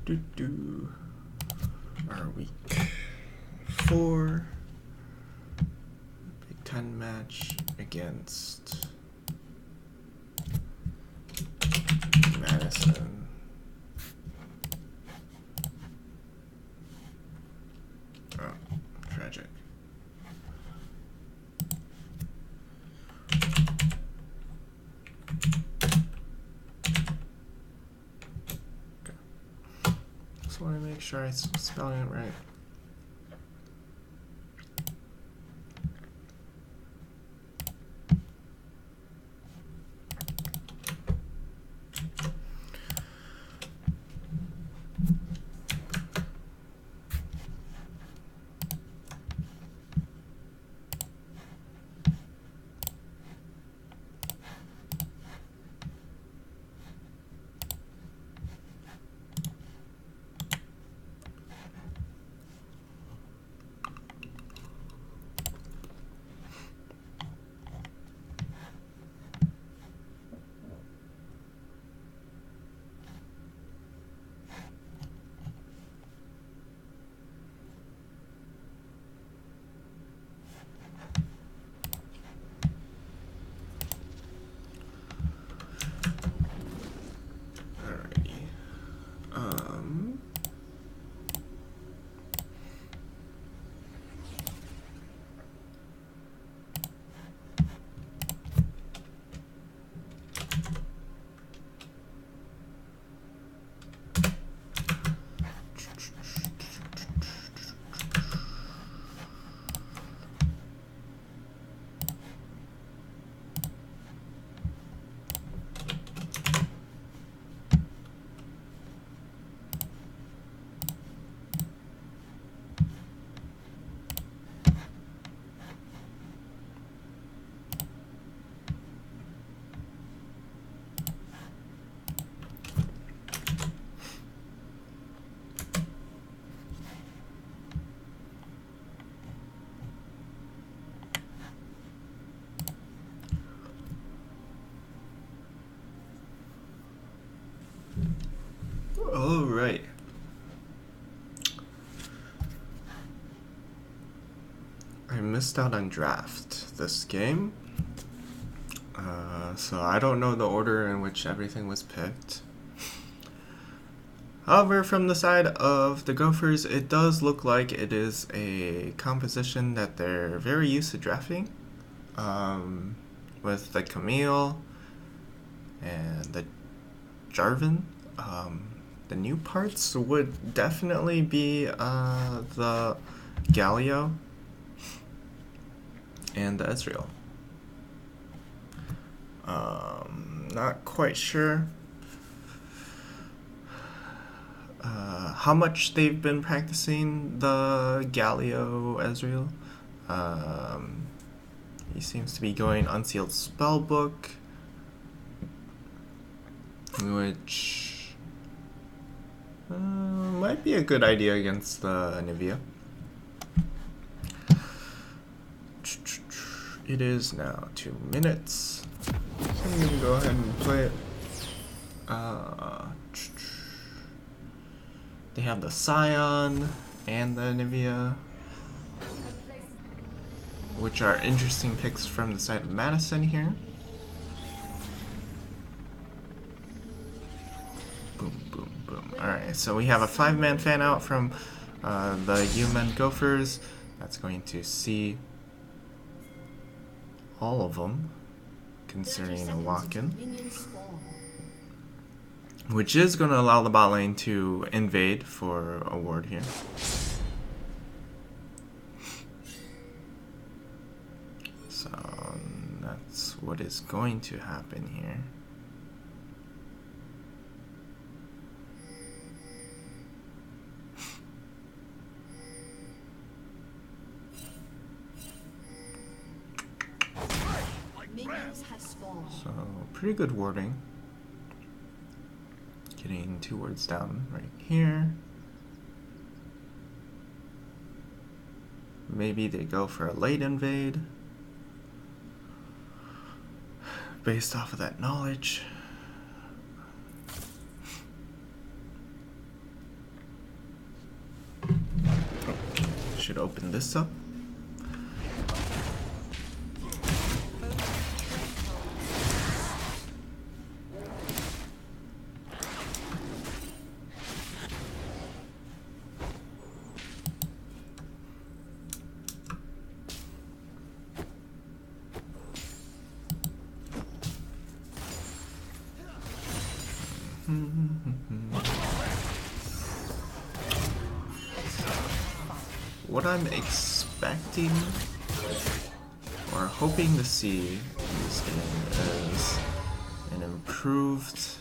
Our week 4 Big Ten match against Madison. Oh, tragic. Just want to make sure I'm spelling it right. All right. I missed out on draft this game. So I don't know the order in which everything was picked. However, from the side of the Gophers, it does look like it is a composition that they're very used to drafting. With the Camille and the Jarvan. The new parts would definitely be the Galio and the Ezreal. Not quite sure how much they've been practicing the Galio Ezreal. He seems to be going Unsealed Spellbook, which might be a good idea against the Nivea. It is now 2 minutes. So I'm going to go ahead and play it. They have the Scion and the Nivea, which are interesting picks from the side of Madison here. Boom, boom, boom. Alright, so we have a 5-man fan out from the UMen Gophers. That's going to see all of them, considering a walk-in, which is going to allow the bot lane to invade for a ward here. So that's what is going to happen here. So pretty good warding. Getting 2 wards down right here. Maybe they go for a late invade based off of that knowledge. open this up. What I'm expecting or hoping to see in this game is an improved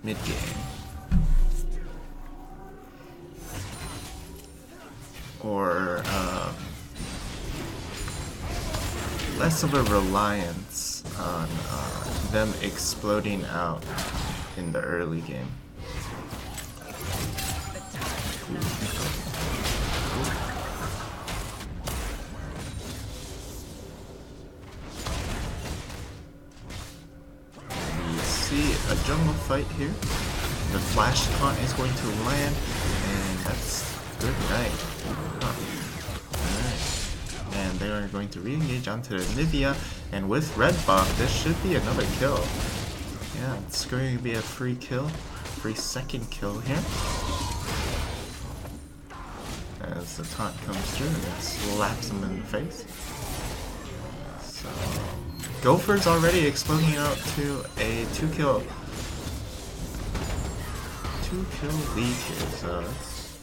mid-game. Or less of a reliance on them exploding out in the early game. We see a jungle fight here. The flash taunt is going to land, and that's good night. Alright. And they are going to re-engage onto the Nivea, and with red buff, this should be another kill. Yeah, it's going to be a free kill, free second kill here. As the taunt comes through and it slaps him in the face. So, Gopher's already exploding out to a 2-kill lead here, so it's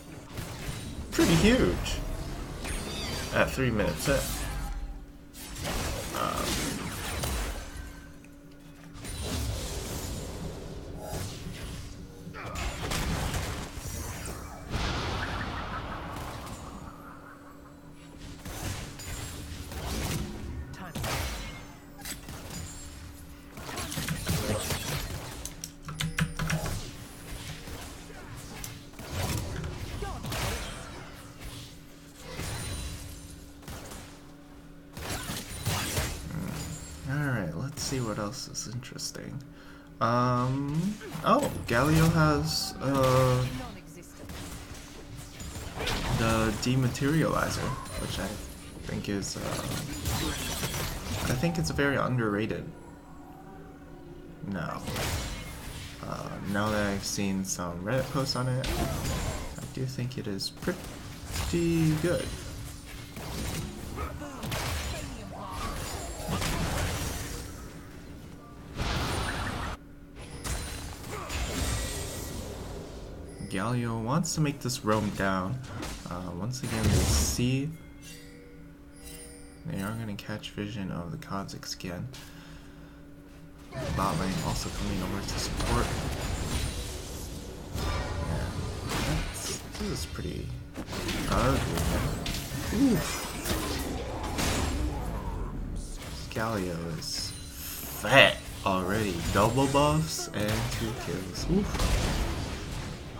pretty huge at 3 minutes in. See what else is interesting. Oh, Galio has the dematerializer, which I think is I think it's very underrated. Now that I've seen some Reddit posts on it, I do think it is pretty good. Galio wants to make this roam down. Once again, they see they are going to catch vision of the Kha'Zix again. Bot lane also coming over to support. Yeah, this is pretty ugly. Oof. Galio is fat already. Double buffs and 2 kills. Oof.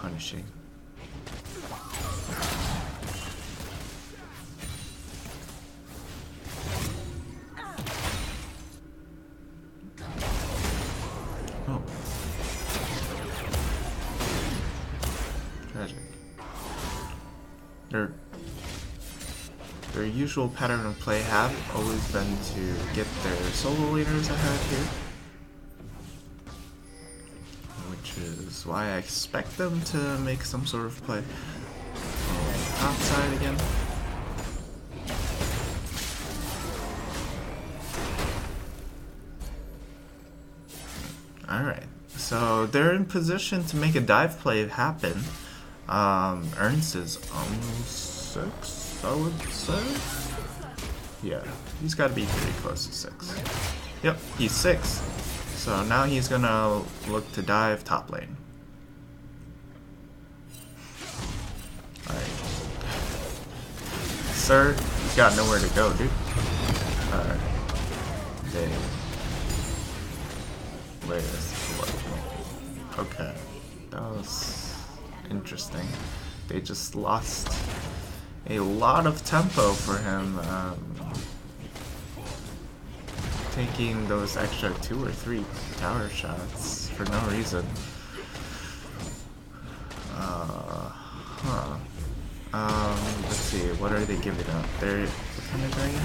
Punishing. Oh. Tragic. Their usual pattern of play have always been to get their solo laners ahead here. Which is why I expect them to make some sort of play on the top side again. Alright, so they're in position to make a dive play happen. Ernst is almost 6, I would say. Yeah, he's got to be pretty close to 6. Yep, he's 6. So now he's gonna look to dive top lane. Alright. Sir, you got nowhere to go, dude. Alright. Dang. Wait a second. Okay. That was interesting. They just lost a lot of tempo for him. Taking those extra 2 or 3 tower shots for no reason. see, what are they giving up? They're what kind of dragon?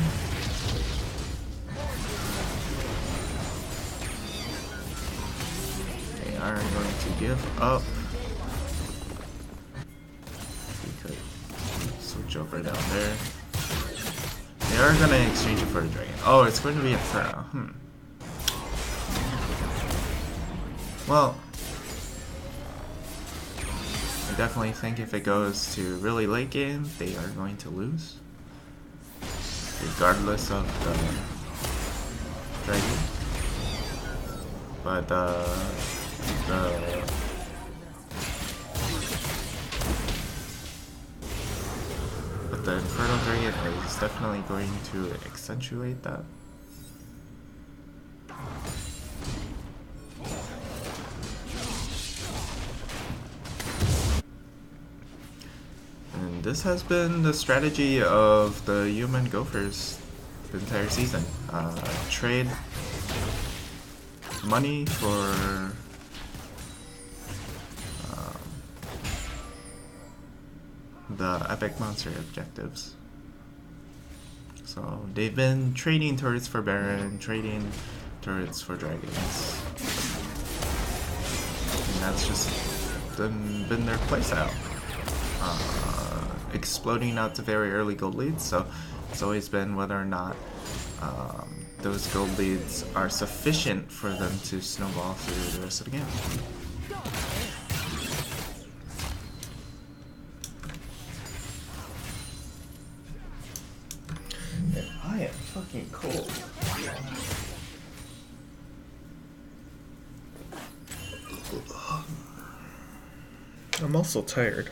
They are going to give up. We could switch over down there. They are going to exchange it for a dragon. Oh, it's going to be Inferno. Well, I definitely think if it goes to really late game, they are going to lose, regardless of the dragon. But the Infernal Dragon is definitely going to accentuate that. And this has been the strategy of the human Gophers the entire season. Trade money for the epic monster objectives. So they've been trading turrets for Baron, trading turrets for dragons, and that's just been their playstyle. Exploding out to very early gold leads, so it's always been whether or not those gold leads are sufficient for them to snowball through the rest of the game. I am fucking cold. I'm also tired.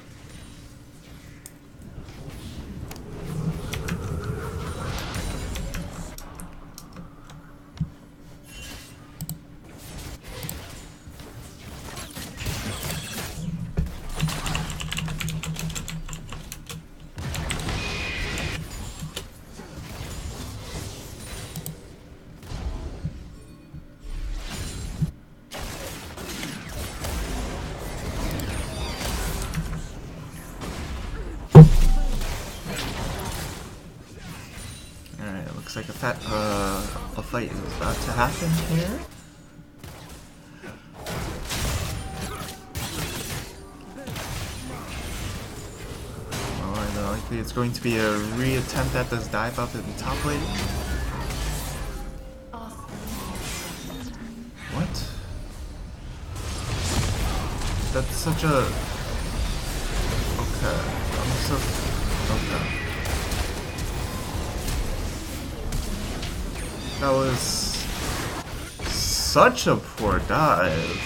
Looks like a fight is about to happen here. More than likely it's going to be a re-attempt at this dive up in the top lane. What? That's such a... Okay, I'm so... Okay. That was such a poor dive.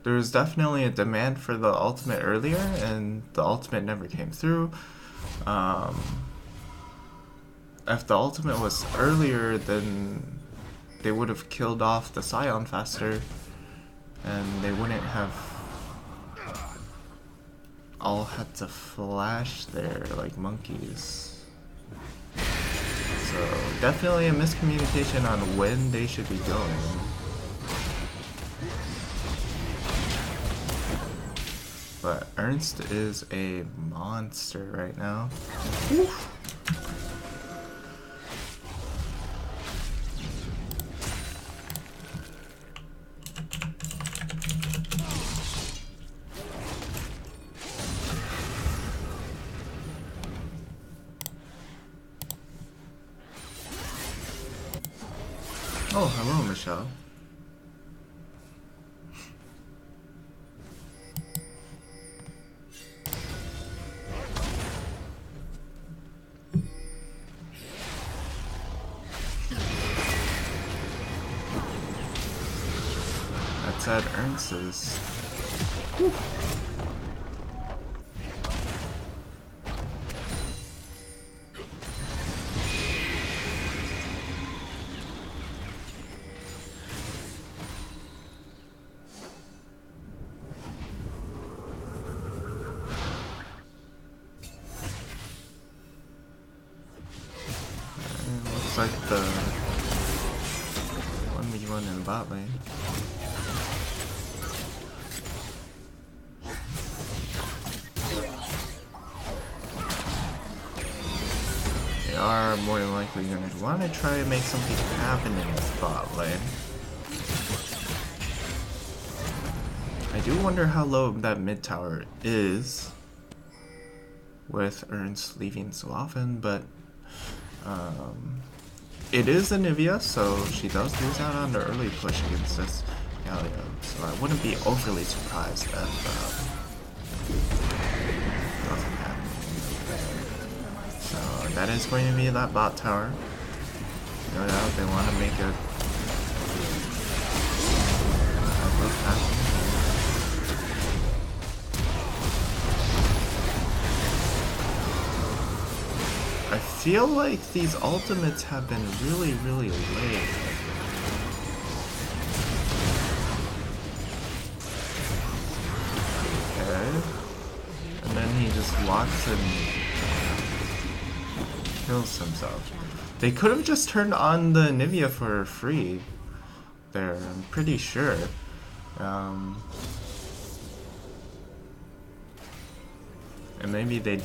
There was definitely a demand for the ultimate earlier, and the ultimate never came through. If the ultimate was earlier, then they would have killed off the Scion faster, and they wouldn't have all had to flash there like monkeys. So definitely a miscommunication on when they should be going. But Ernst is a monster right now. Oof. Oh, hello, Michelle. That's at Ernst's. Whew. Looks like the 1v1 in the bot lane. are more than likely going to want to try and make something happen in this bot lane. I do wonder how low that mid tower is with Ernst leaving so often, but it is Anivia, so she does lose out on the early push against this Galio, so I wouldn't be overly surprised if doesn't happen. So that is going to be that bot tower. No doubt they want to make it. I feel like these ultimates have been really late. Okay. And then he just walks and kills himself. They could have just turned on the Anivia for free there, I'm pretty sure. And maybe they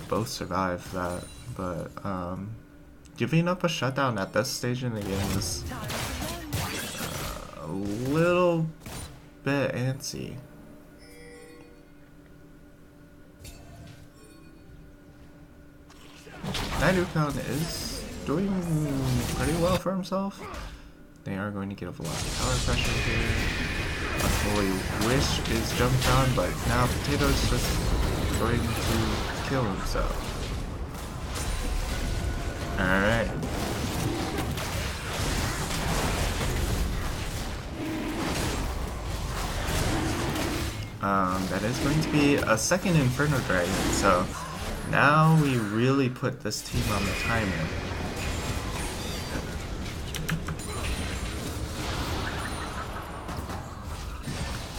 both survived that, but giving up a shutdown at this stage in the game is a little bit antsy. Nidukon is doing pretty well for himself. They are going to get a lot of tower pressure here. Luckily, Wisc is jumped on, but now Potato's just going to kill himself. Alright. That is going to be a second Inferno Dragon, so now we really put this team on the timer.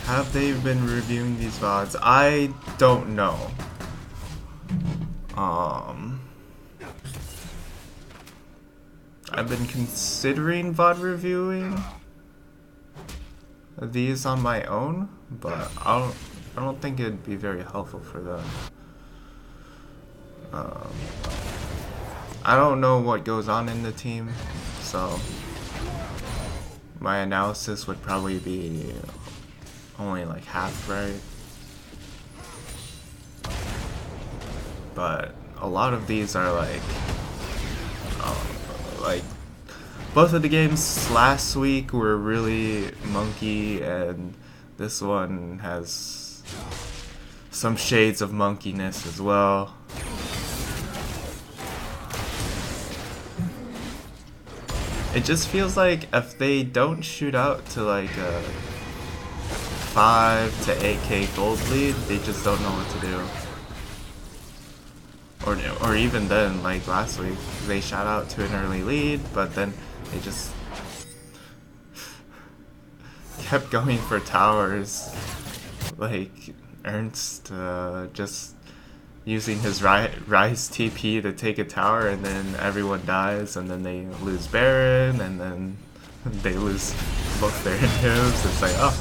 Have they been reviewing these VODs? I don't know. I've been considering VOD reviewing these on my own, but I don't think it'd be very helpful for them. I don't know what goes on in the team, so my analysis would probably be only like half right. But a lot of these are like both of the games last week were really monkey, and this one has some shades of monkeyness as well. It just feels like if they don't shoot out to like a 5 to 8k gold lead, they just don't know what to do. Or even then, like last week, they shot out to an early lead, but then they just kept going for towers. Like Ernst just using his Rise TP to take a tower, and then everyone dies, and then they lose Baron, and then they lose both their Univs. It's like, oh,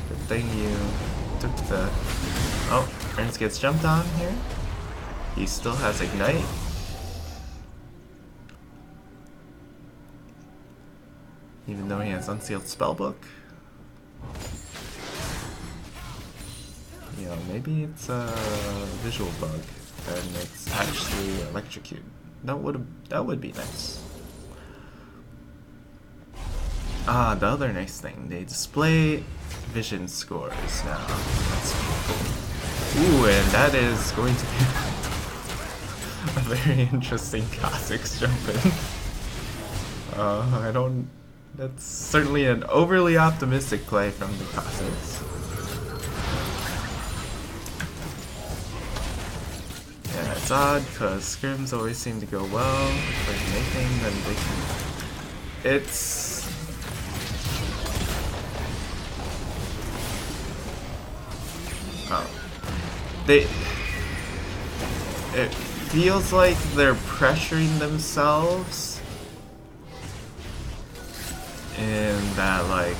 good thing you took the... Oh, Ernst gets jumped on here. He still has Ignite. Even though he has Unsealed Spellbook. You know, maybe it's a visual bug and it's actually electrocute. That would be nice. Ah, the other nice thing, they display vision scores now. That's cool. Ooh, and that is going to be a very interesting Kha'Zix jump in. That's certainly an overly optimistic play from the Kha'Zix. Yeah, it's odd because scrims always seem to go well. If they can make things, then they can. It's. Oh. It feels like they're pressuring themselves in that, like,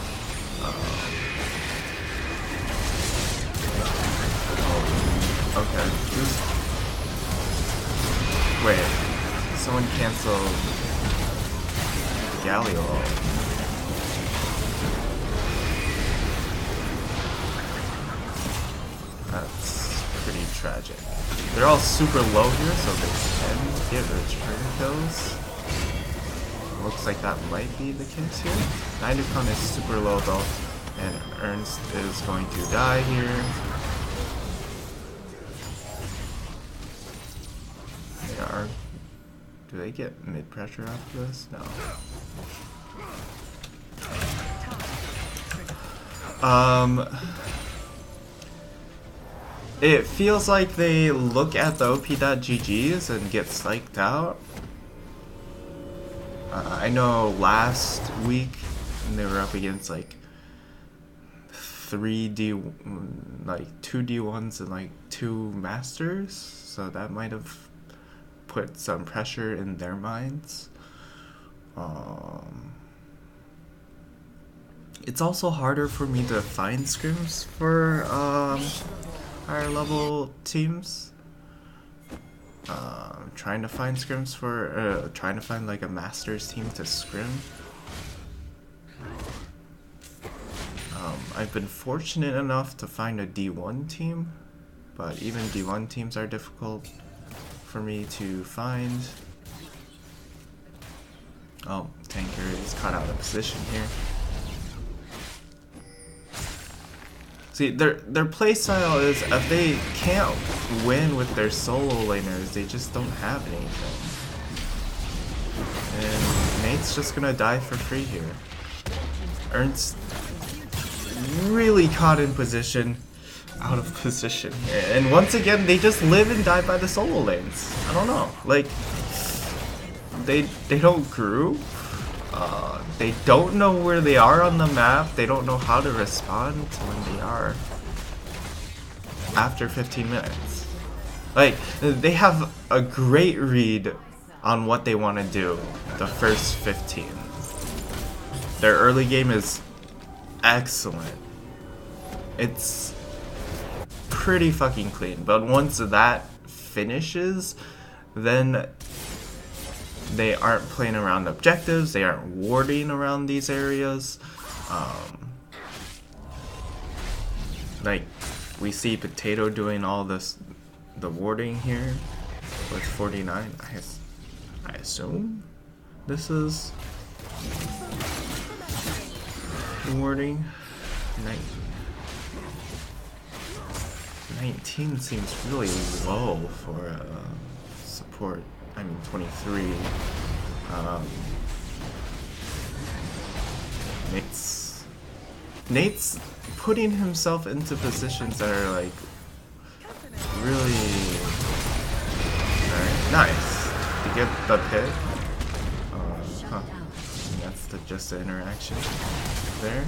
okay. Wait, someone canceled Galio. That's pretty tragic. They're all super low here, so they can get return kills. Looks like that might be the case here. Nidukon is super low though, and Ernst is going to die here. They are. Do they get mid pressure after this? No. It feels like they look at the OP.GGs and get psyched out. I know last week they were up against like 2 D1s and like 2 Masters, so that might have put some pressure in their minds. It's also harder for me to find scrims for higher level teams. Trying to find scrims for trying to find like a Masters team to scrim. I've been fortunate enough to find a D1 team, but even D1 teams are difficult for me to find. Oh, Tanker is caught out of position here. See, their playstyle is if they can't win with their solo laners, they just don't have anything. And Nate's just gonna die for free here. Ernst really caught in position, out of position here. And once again, they just live and die by the solo lanes. I don't know, like they don't group. They don't know where they are on the map. They don't know how to respond to when they are after 15 minutes. Like, they have a great read on what they want to do the first 15. Their early game is excellent. It's pretty fucking clean. But once that finishes, then they aren't playing around objectives, they aren't warding around these areas. Like, we see Potato doing all this, the warding here with 49. I assume this is warding. 19 seems really low for support. I mean 23. Nate's putting himself into positions that are like really nice to get the pick. That's just the interaction there.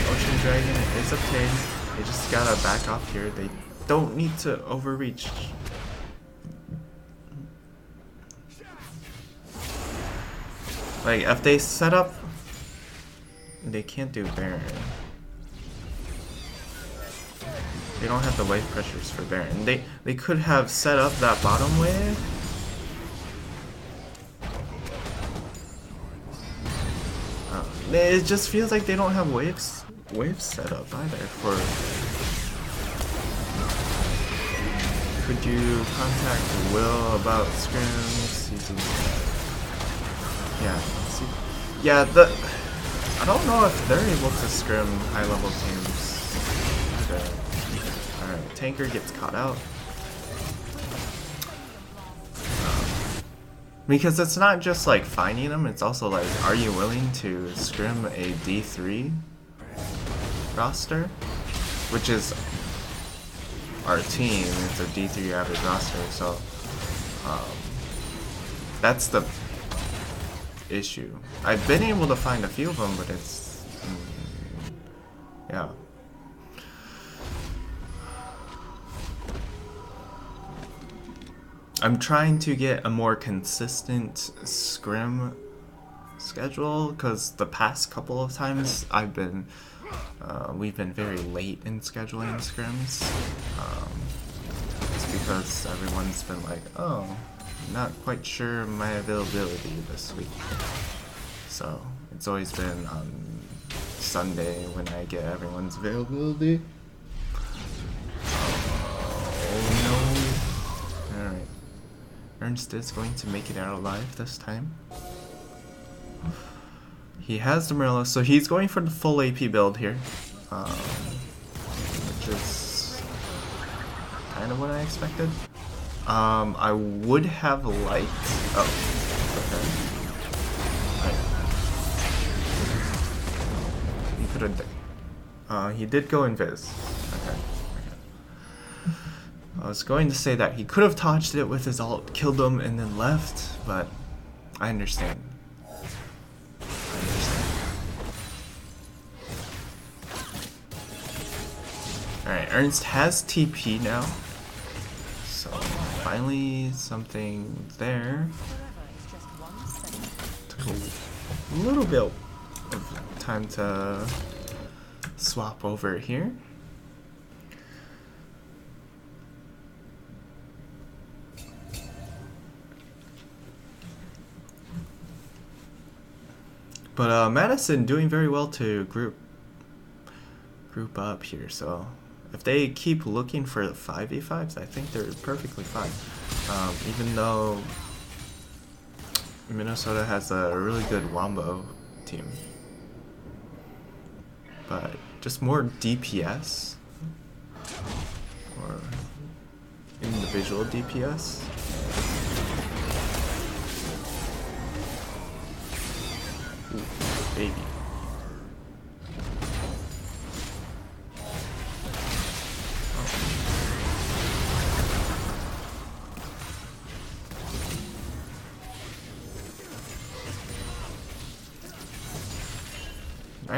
Ocean Dragon is obtained. They just gotta back off here. They don't need to overreach. Like, if they set up, they can't do Baron. They don't have the wave pressures for Baron. They could have set up that bottom wave. It just feels like they don't have waves set up either for. Could you contact Will about scrims? Yeah. See. Yeah. I don't know if they're able to scrim high level teams. Alright, Tanker gets caught out. Because it's not just like finding them, it's also like, are you willing to scrim a D3 roster? Which is our team, it's a D3 average roster, so that's the issue. I've been able to find a few of them, but it's yeah. I'm trying to get a more consistent scrim schedule because the past couple of times we've been very late in scheduling scrims. It's because everyone's been like, oh, not quite sure my availability this week. So it's always been on Sunday when I get everyone's availability. Oh no. Alright. Ernst is going to make it out alive this time. He has the Morello, so he's going for the full AP build here. Which is kind of what I expected. I would have liked... Oh, okay. He could have... he did go invis. Okay. I was going to say that he could have touched it with his ult, killed him, and then left, but I understand. Alright, Ernst has TP now. So, finally something there. Took a little bit of time to swap over here. But Madison doing very well to group up here, so if they keep looking for the 5v5s, I think they're perfectly fine. Even though Minnesota has a really good Wombo team. But just more DPS or individual DPS. Ooh, baby.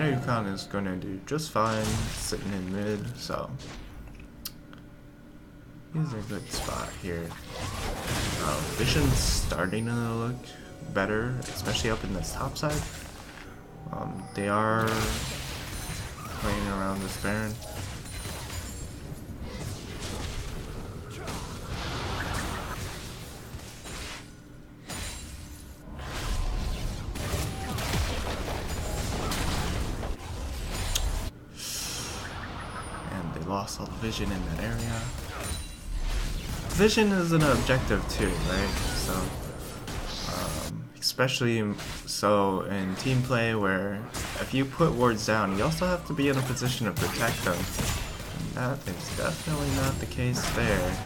Yukon is going to do just fine sitting in mid, so he's in a good spot here. Vision's starting to look better, especially up in this top side. They are playing around this Baron. Lost all the vision in that area. Vision is an objective too, right? So, especially so in team play where if you put wards down, you also have to be in a position to protect them. And that is definitely not the case there.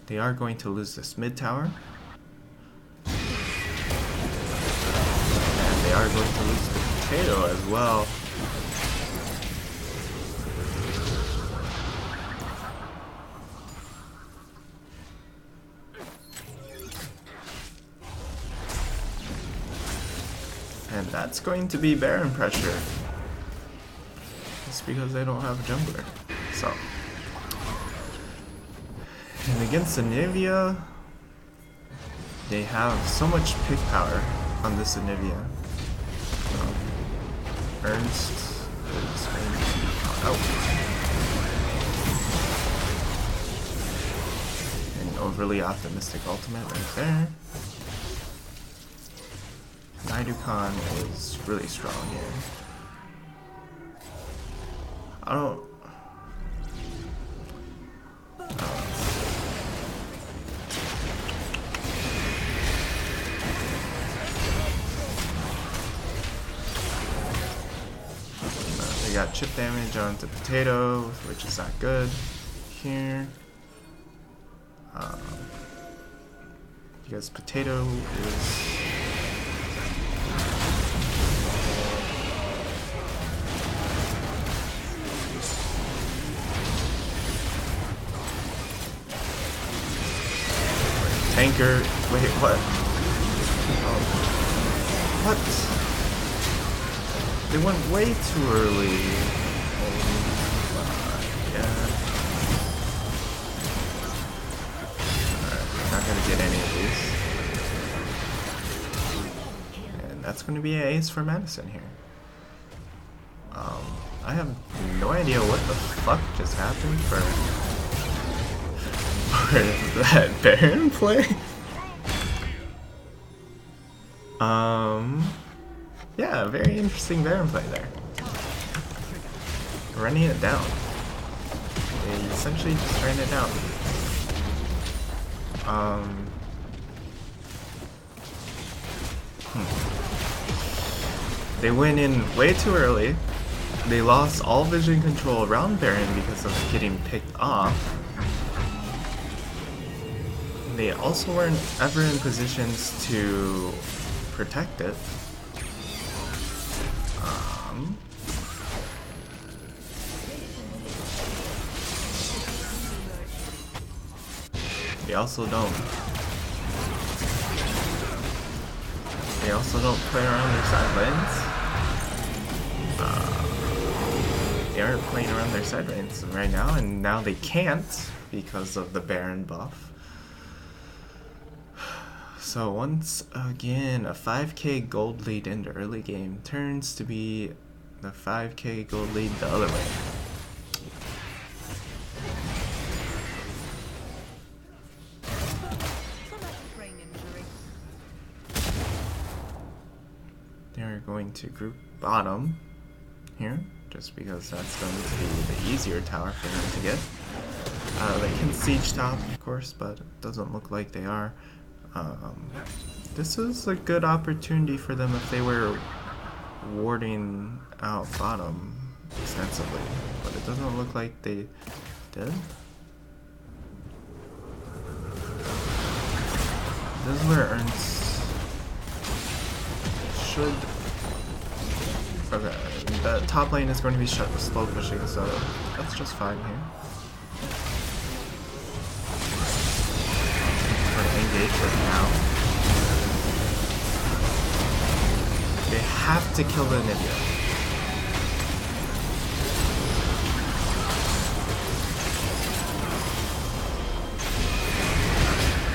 They are going to lose this mid tower. And they are going to lose the potato as well. And that's going to be Baron pressure. It's because they don't have a jungler. So. And against the Nivea, they have so much pick power on this Nivea. Ernst is going to be caught out. An overly optimistic ultimate right there. Nidukon is really strong here. I don't... They got chip damage onto Potato, which is not good here. Because Potato is... Tanker, wait, what? Oh. What? They went way too early. Oh my god. Alright, we're not gonna get any of these. And that's gonna be an ace for Madison here. I have no idea what the fuck just happened for that Baron play. Yeah, very interesting Baron play there. Running it down. They essentially just ran it down. They went in way too early. They lost all vision control around Baron because of getting picked off. They also weren't ever in positions to protect it. They also don't play around their side lanes. They aren't playing around their side lanes right now, and now they can't because of the Baron buff. So once again, a 5k gold lead in the early game turns to be the 5k gold lead the other way. They're going to group bottom here, just because that's going to be the easier tower for them to get. They can siege top, of course, but it doesn't look like they are. This is a good opportunity for them if they were warding out bottom extensively, but it doesn't look like they did. This is where Ernst should... Okay, the top lane is going to be shut with slow pushing, so that's just fine here. Engage right now. They have to kill the Nivea.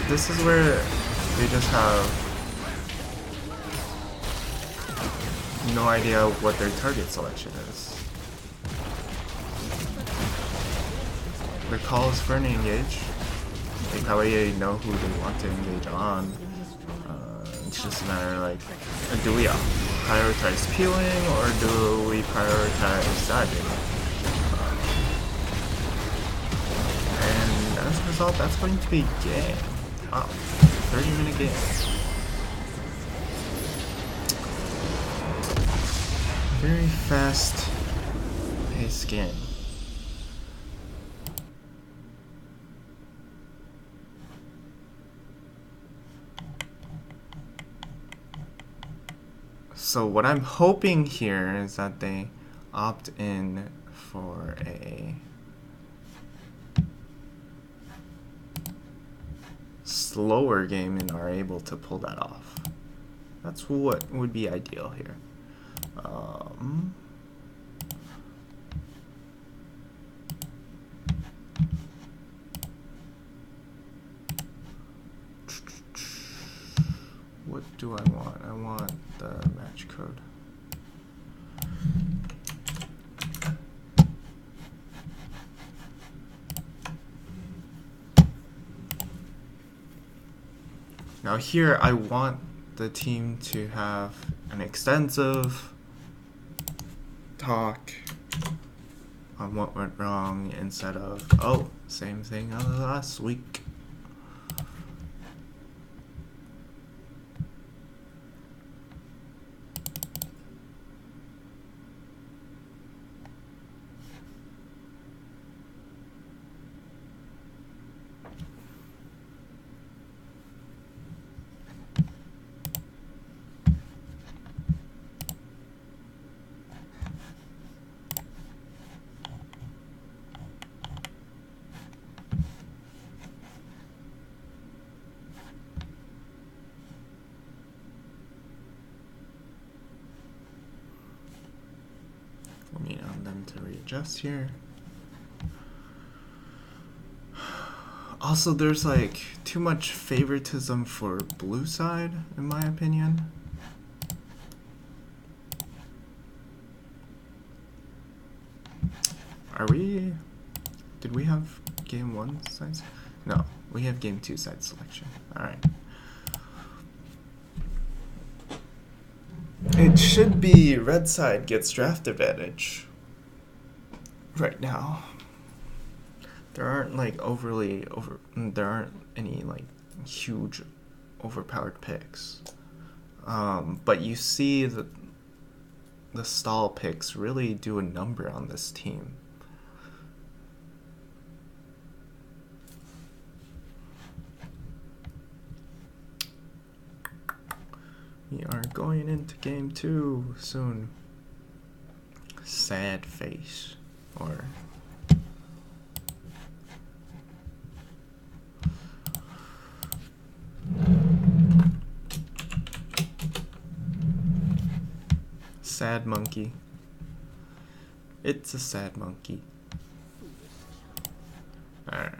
This is where they just have no idea what their target selection is. Their call is for an engage. They probably know who they want to engage on. It's just a matter of like, do we prioritize peeling or do we prioritize dodging? And as a result, that's going to be game. Wow, 30-minute game. Very fast-paced game. So what I'm hoping here is that they opt in for a slower game and are able to pull that off. That's what would be ideal here. What do I want? I want the match code. Now here I want the team to have an extensive talk on what went wrong instead of, oh, same thing as last week. We need on them to readjust here. Also, there's like too much favoritism for blue side, in my opinion. Did we have game 1 side? No, we have game 2 side selection. Alright. it should be red side gets draft advantage right now. There aren't like there aren't any like huge overpowered picks. But you see that the stall picks really do a number on this team. We are going into game 2 soon. Sad face. Or sad monkey. It's a sad monkey. Alright.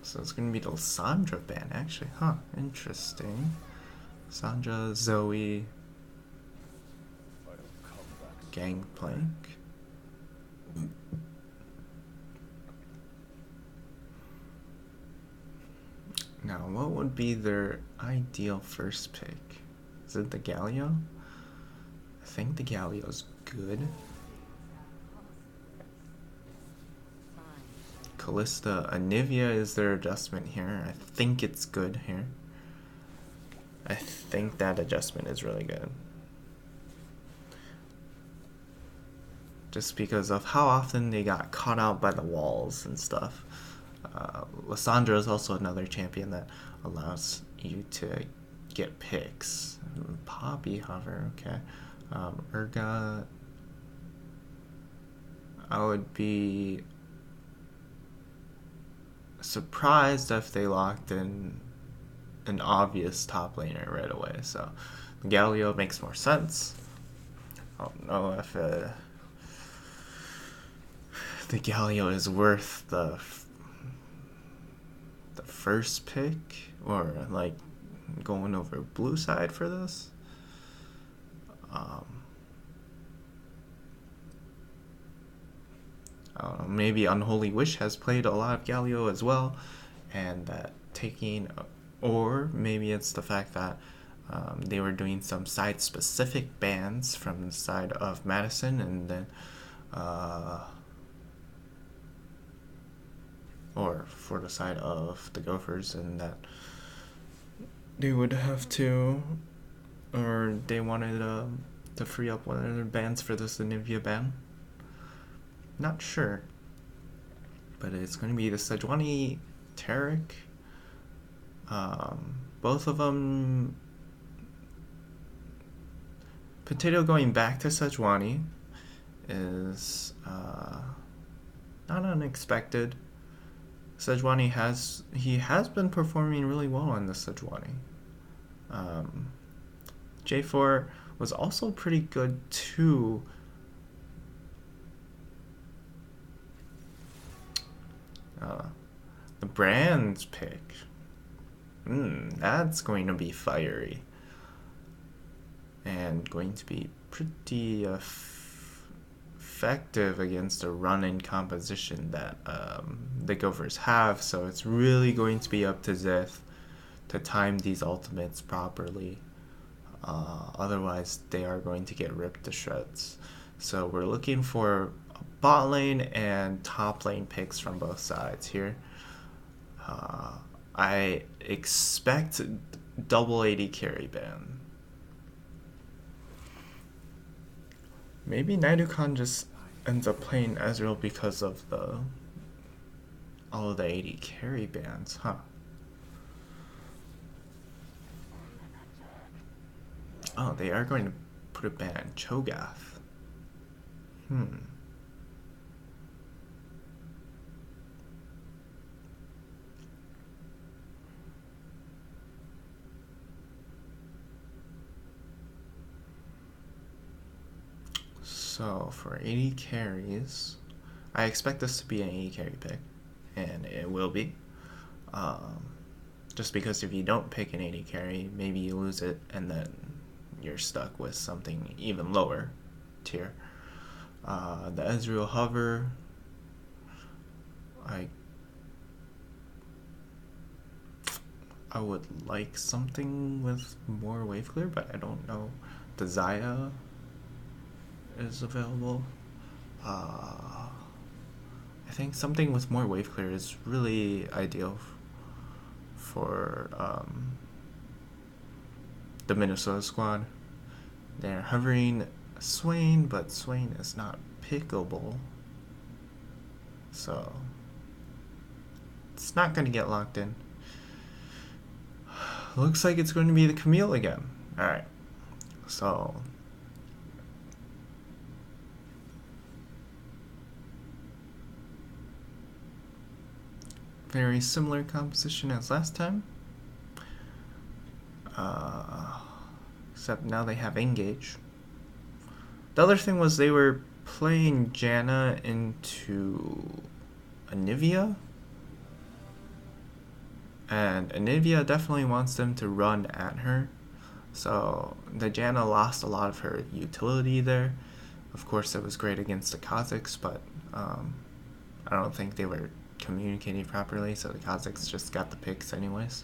So it's gonna be the Sandra ban actually. Huh, interesting. Sandra, Zoe, Gangplank. Now, what would be their ideal first pick? Is it the Galio? I think the Galio's good. Callista, Anivia is their adjustment here. I think it's good here. I think that adjustment is really good. Just because of how often they got caught out by the walls and stuff. Lysandra is also another champion that allows you to get picks. Poppy Hover, okay. Urgot. I would be surprised if they locked in an obvious top laner right away. So Galio makes more sense. I don't know if the Galio is worth the first pick or like going over blue side for this. I don't know, maybe Unholy Wish has played a lot of Galio as well, and that taking, or maybe it's the fact that they were doing some side specific bans from the side of Madison, and then or for the side of the Gophers, and that they would have to, or they wanted to free up one of their bans for this Anivia ban. Not sure, but it's going to be the Sejuani Tarek. Both of them. Potato going back to Sejuani is not unexpected. Sejuani has been performing really well on the Sejuani. J4 was also pretty good too. The Brand's pick. That's going to be fiery. And going to be pretty effective against a run-in composition that the Gophers have. So it's really going to be up to Zith to time these ultimates properly. Otherwise, they are going to get ripped to shreds. So we're looking for bot lane and top lane picks from both sides here. I expect double AD carry ban. Maybe Naidukan just ends up playing Ezreal because of all of the AD carry bans, huh? Oh, they are going to put a ban on Cho'Gath. So for 80 carries, I expect this to be an 80 carry pick, and it will be. Just because if you don't pick an 80 carry, maybe you lose it, and then you're stuck with something even lower tier. The Ezreal Hover, I would like something with more wave clear, but I don't know the Zaya is available. I think something with more wave clear is really ideal for the Minnesota squad. They're hovering Swain, but Swain is not pickable. So it's not going to get locked in. Looks like it's going to be the Camille again. Alright. So very similar composition as last time. Except now they have Engage. The other thing was they were playing Janna into Anivia. And Anivia definitely wants them to run at her. So the Janna lost a lot of her utility there. Of course, it was great against the Kazakhs, but I don't think they were communicating properly, so the Kazakhs just got the picks anyways.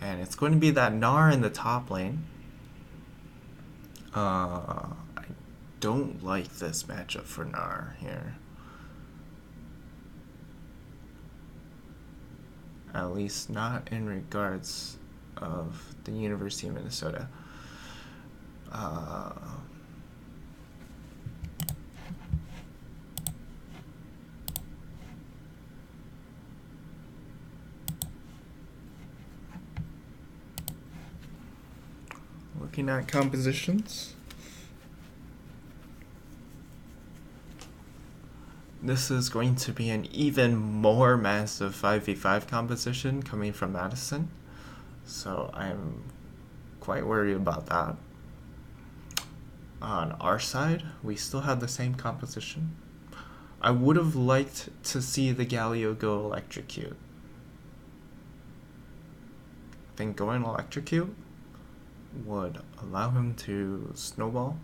And it's going to be that Gnar in the top lane. I don't like this matchup for Gnar here. At least not in regards of the University of Minnesota. Looking at compositions. This is going to be an even more massive 5v5 composition coming from Madison. So I'm quite worried about that. On our side, we still have the same composition. I would have liked to see the Galio go electrocute. I think going electrocute would allow him to snowball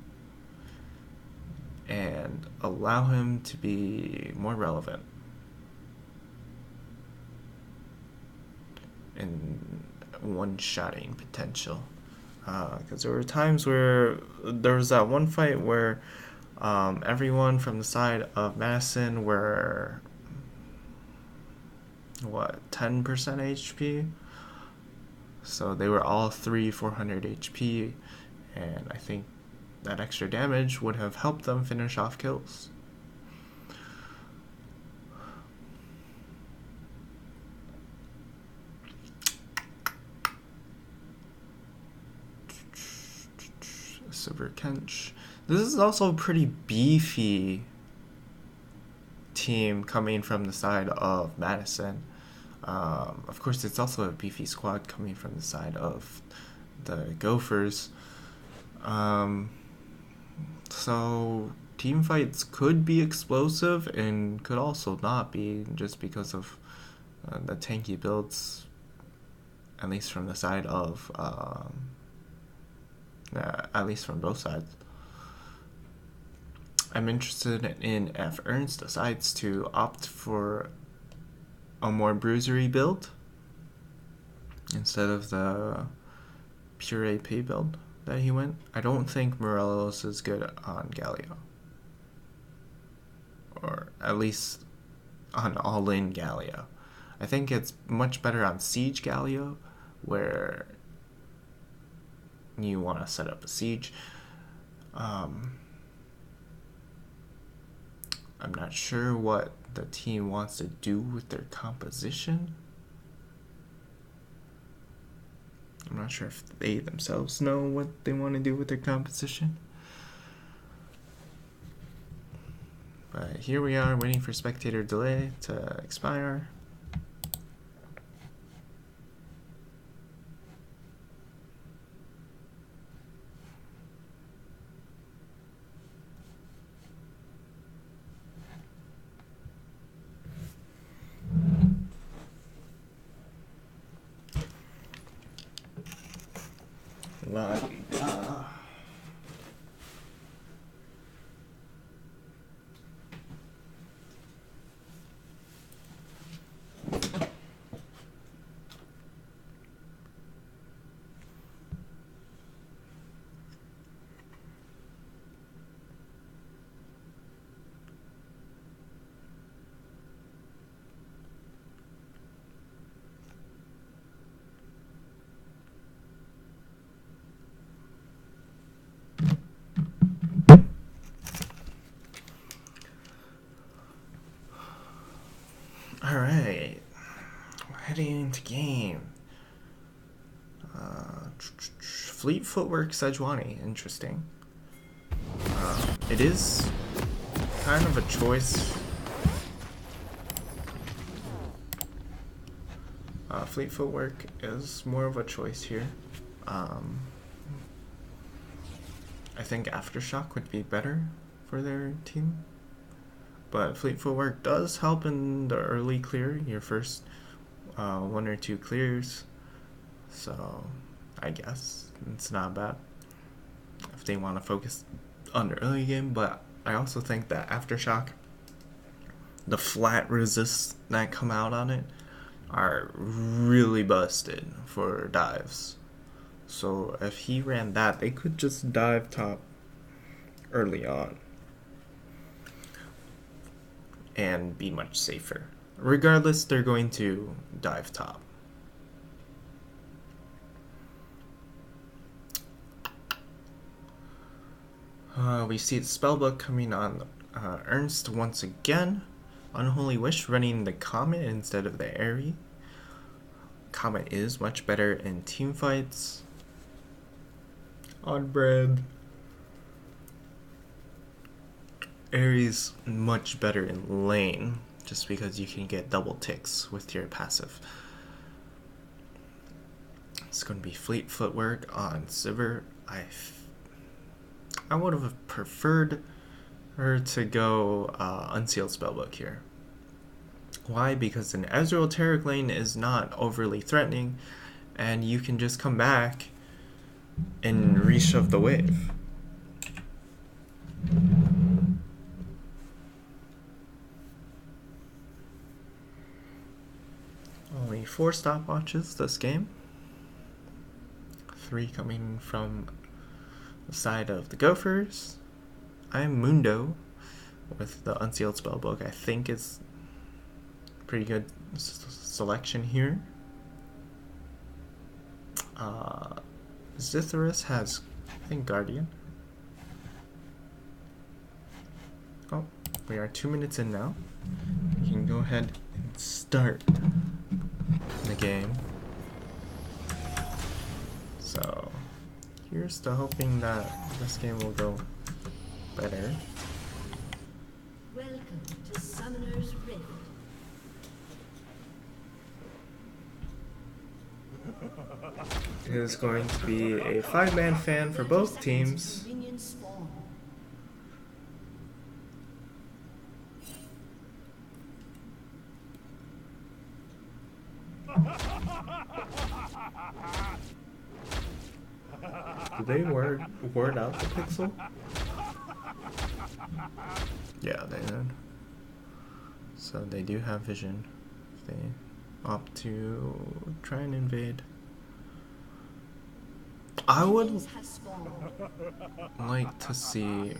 and allow him to be more relevant in one-shotting potential. Because there were times where there was that one fight where everyone from the side of Madison were 10% HP, so they were all 400 HP, and I think that extra damage would have helped them finish off kills. Silver Kench. This is also a pretty beefy team coming from the side of Madison. Of course, it's also a beefy squad coming from the side of the Gophers. So team fights could be explosive and could also not be, just because of the tanky builds, at least from the side of at least from both sides. I'm interested in if Ernst decides to opt for a more bruisery build instead of the pure AP build that he went. I don't think Morelos is good on Galio, or at least on all-in Galio. I think it's much better on Siege Galio, where you want to set up a siege. I'm not sure what the team wants to do with their composition. I'm not sure if they themselves know what they want to do with their composition. But here we are waiting for spectator delay to expire. Fleet Footwork Sejuani, interesting. It is kind of a choice. Fleet Footwork is more of a choice here. I think Aftershock would be better for their team. But Fleet Footwork does help in the early clear, your first 1 or 2 clears. So I guess it's not bad if they want to focus on the early game. But I also think that Aftershock, the flat resists that come out on it are really busted for dives. So if he ran that, they could just dive top early on and be much safer. Regardless, they're going to dive top. We see the spellbook coming on Ernst once again. Unholy Wish running the Comet instead of the Aerie. Comet is much better in team fights. On brand. Aerie's much better in lane, just because you can get double ticks with your passive. It's going to be Fleet Footwork on Sivir. I would have preferred her to go Unsealed Spellbook here. Why? Because an Ezreal Taric lane is not overly threatening, and you can just come back and reshove the wave. Only 4 stopwatches this game. 3 coming from the side of the Gophers. I'm Mundo with the Unsealed Spellbook. I think it's pretty good selection here. Zitherus has, I think, Guardian. Oh, we are 2 minutes in now. You can go ahead and start the game. So here's to hoping that this game will go better. Welcome to Summoner's Rift. It is going to be a 5-man fan for both teams. Do they word out the pixel? Yeah, they did. So they do have vision. They opt to try and invade. I would like to see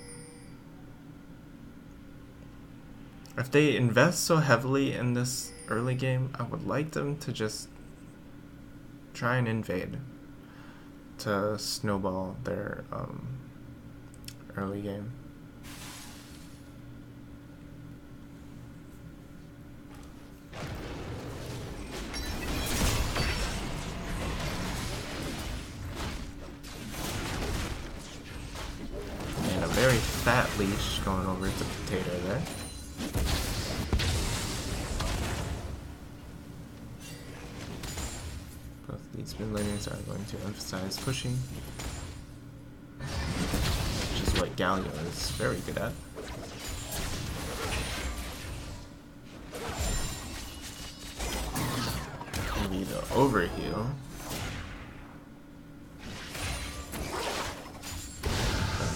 if they invest so heavily in this early game. I would like them to just try and invade to snowball their early game. And a very fat leash going over to Potato there. Both these mid laners are going to emphasize pushing, which is what Galio is very good at. Maybe the overheal.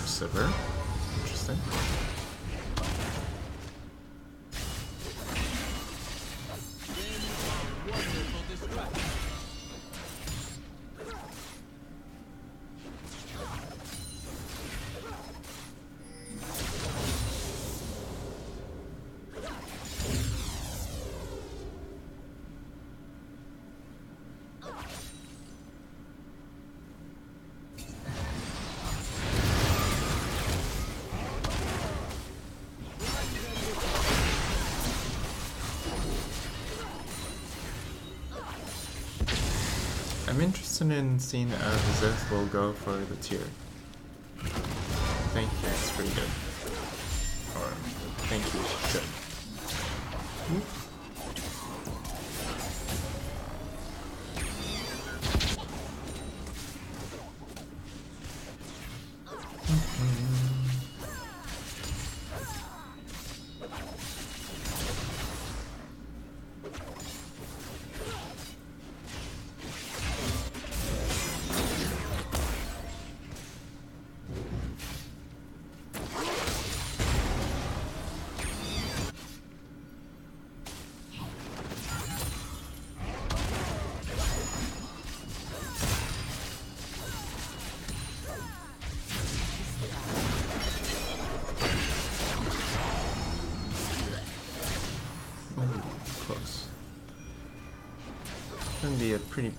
Sivir. Interesting. I'm interested in seeing if Zith will go for the tier. I think it's pretty good. Or I think he should. Close. Gonna be a pretty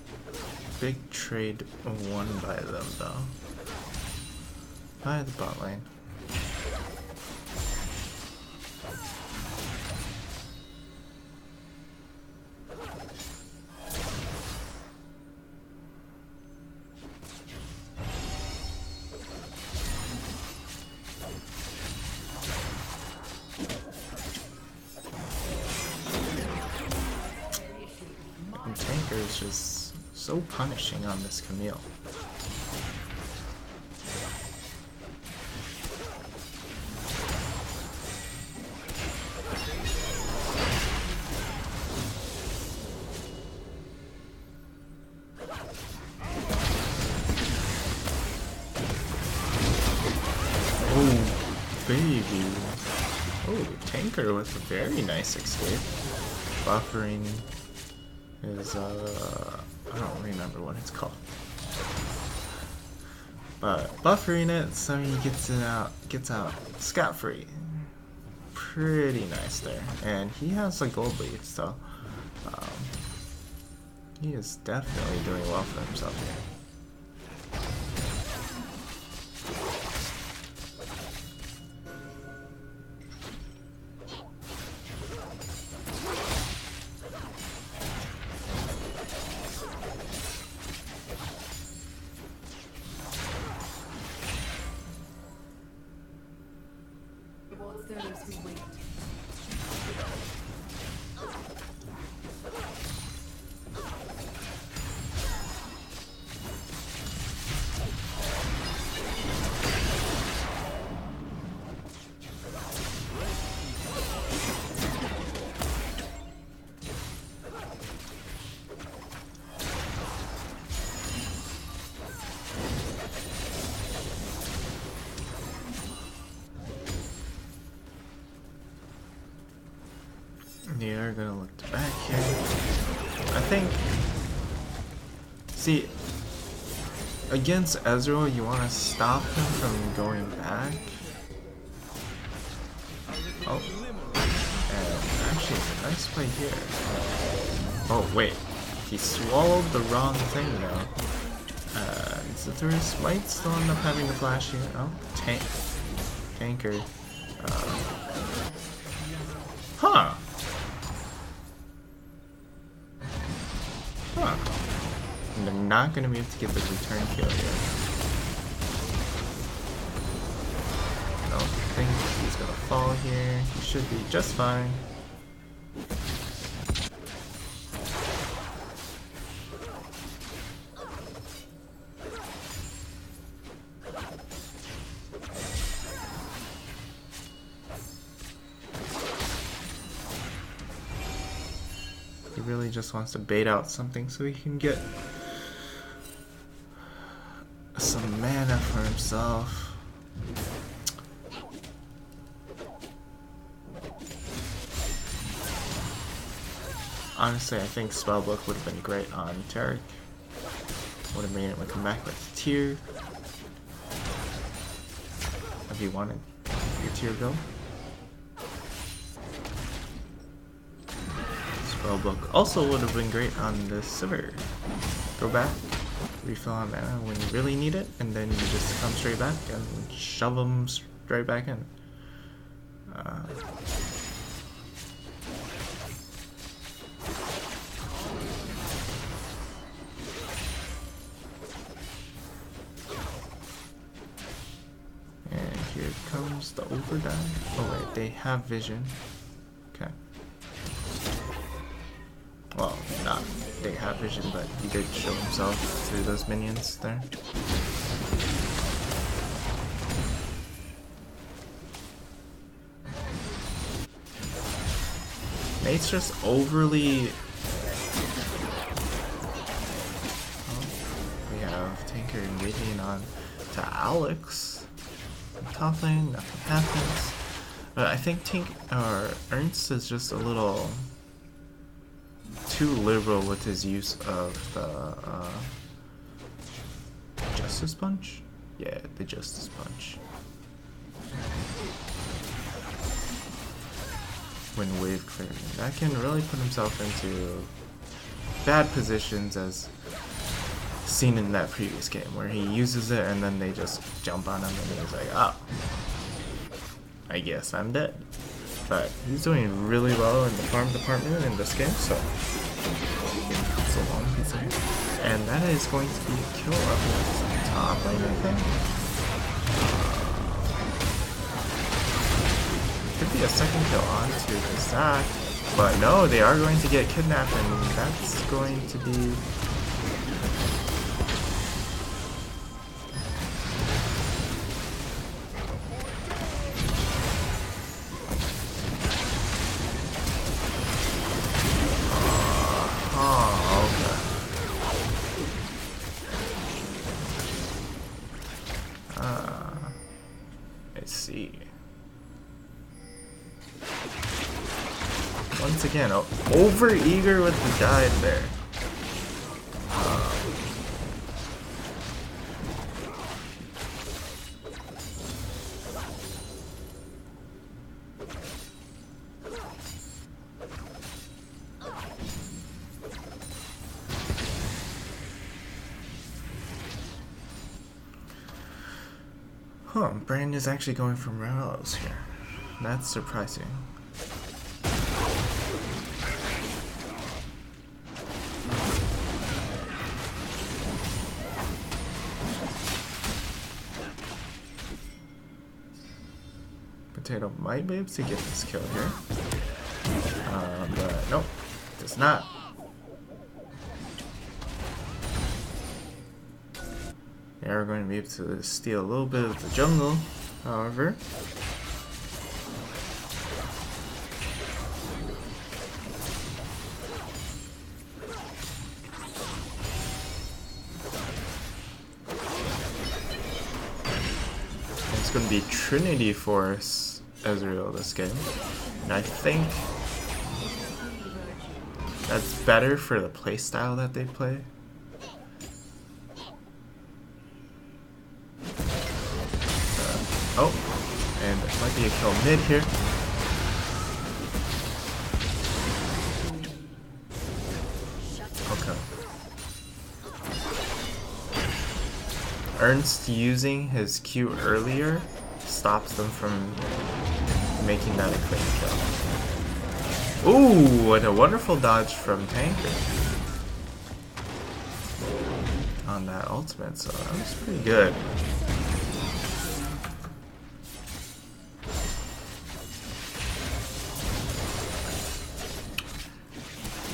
big trade won by them though. By the bot lane. Tanker is just so punishing on this Camille. Oh, baby. Oh, Tanker with a very nice escape. Buffering is I don't remember what it's called, but buffering it so he gets out scot-free. Pretty nice there, and he has a gold lead, so he is definitely doing well for himself here. They are gonna look to back here. I think. See, against Ezreal, you want to stop him from going back. Oh, and actually, nice play here. Oh wait, he swallowed the wrong thing though. Zithorus might still end up having the flash here. Oh, Tanker. Huh. And they're not going to be able to get the return kill here. I don't think he's going to fall here. He should be just fine. He really just wants to bait out something so he can get some mana for himself. Honestly, I think Spellbook would have been great on Tarek. Would have made it come back with tier. If you wanted your tier go. Spellbook also would have been great on the Sivir. Go back, refill on mana when you really need it, and then you just come straight back and shove them straight back in. Here comes the overdrive. Oh wait, they have vision. Okay. Well, not they have vision, but he did show himself through those minions there. Nate's just overly... we have Tanker engaging on to Alex. Top lane, nothing happens. But I think Ernst is just a little too liberal with his use of the Justice Punch? Yeah, the Justice Punch. When wave clearing. That can really put himself into bad positions as seen in that previous game where he uses it and then they just jump on him and he's like, oh, I guess I'm dead. But he's doing really well in the farm department in this game, so it's a long piece of it. And that is going to be a kill up the top lane, I think. Could be a second kill onto the Zac, but no, they are going to get kidnapped, and that's going to be... I see. Once again, over eager with the dive there. Huh, Brand is actually going for Morello's here. That's surprising. Potato might be able to get this kill here. But nope, does not. They are going to be able to steal a little bit of the jungle, however. It's going to be Trinity Force Ezreal this game. And I think that's better for the playstyle that they play. Oh, and it might be a kill mid here. Okay. Ernst using his Q earlier stops them from making that a clean kill. Ooh, and a wonderful dodge from Tanker on that ultimate, so that was pretty good.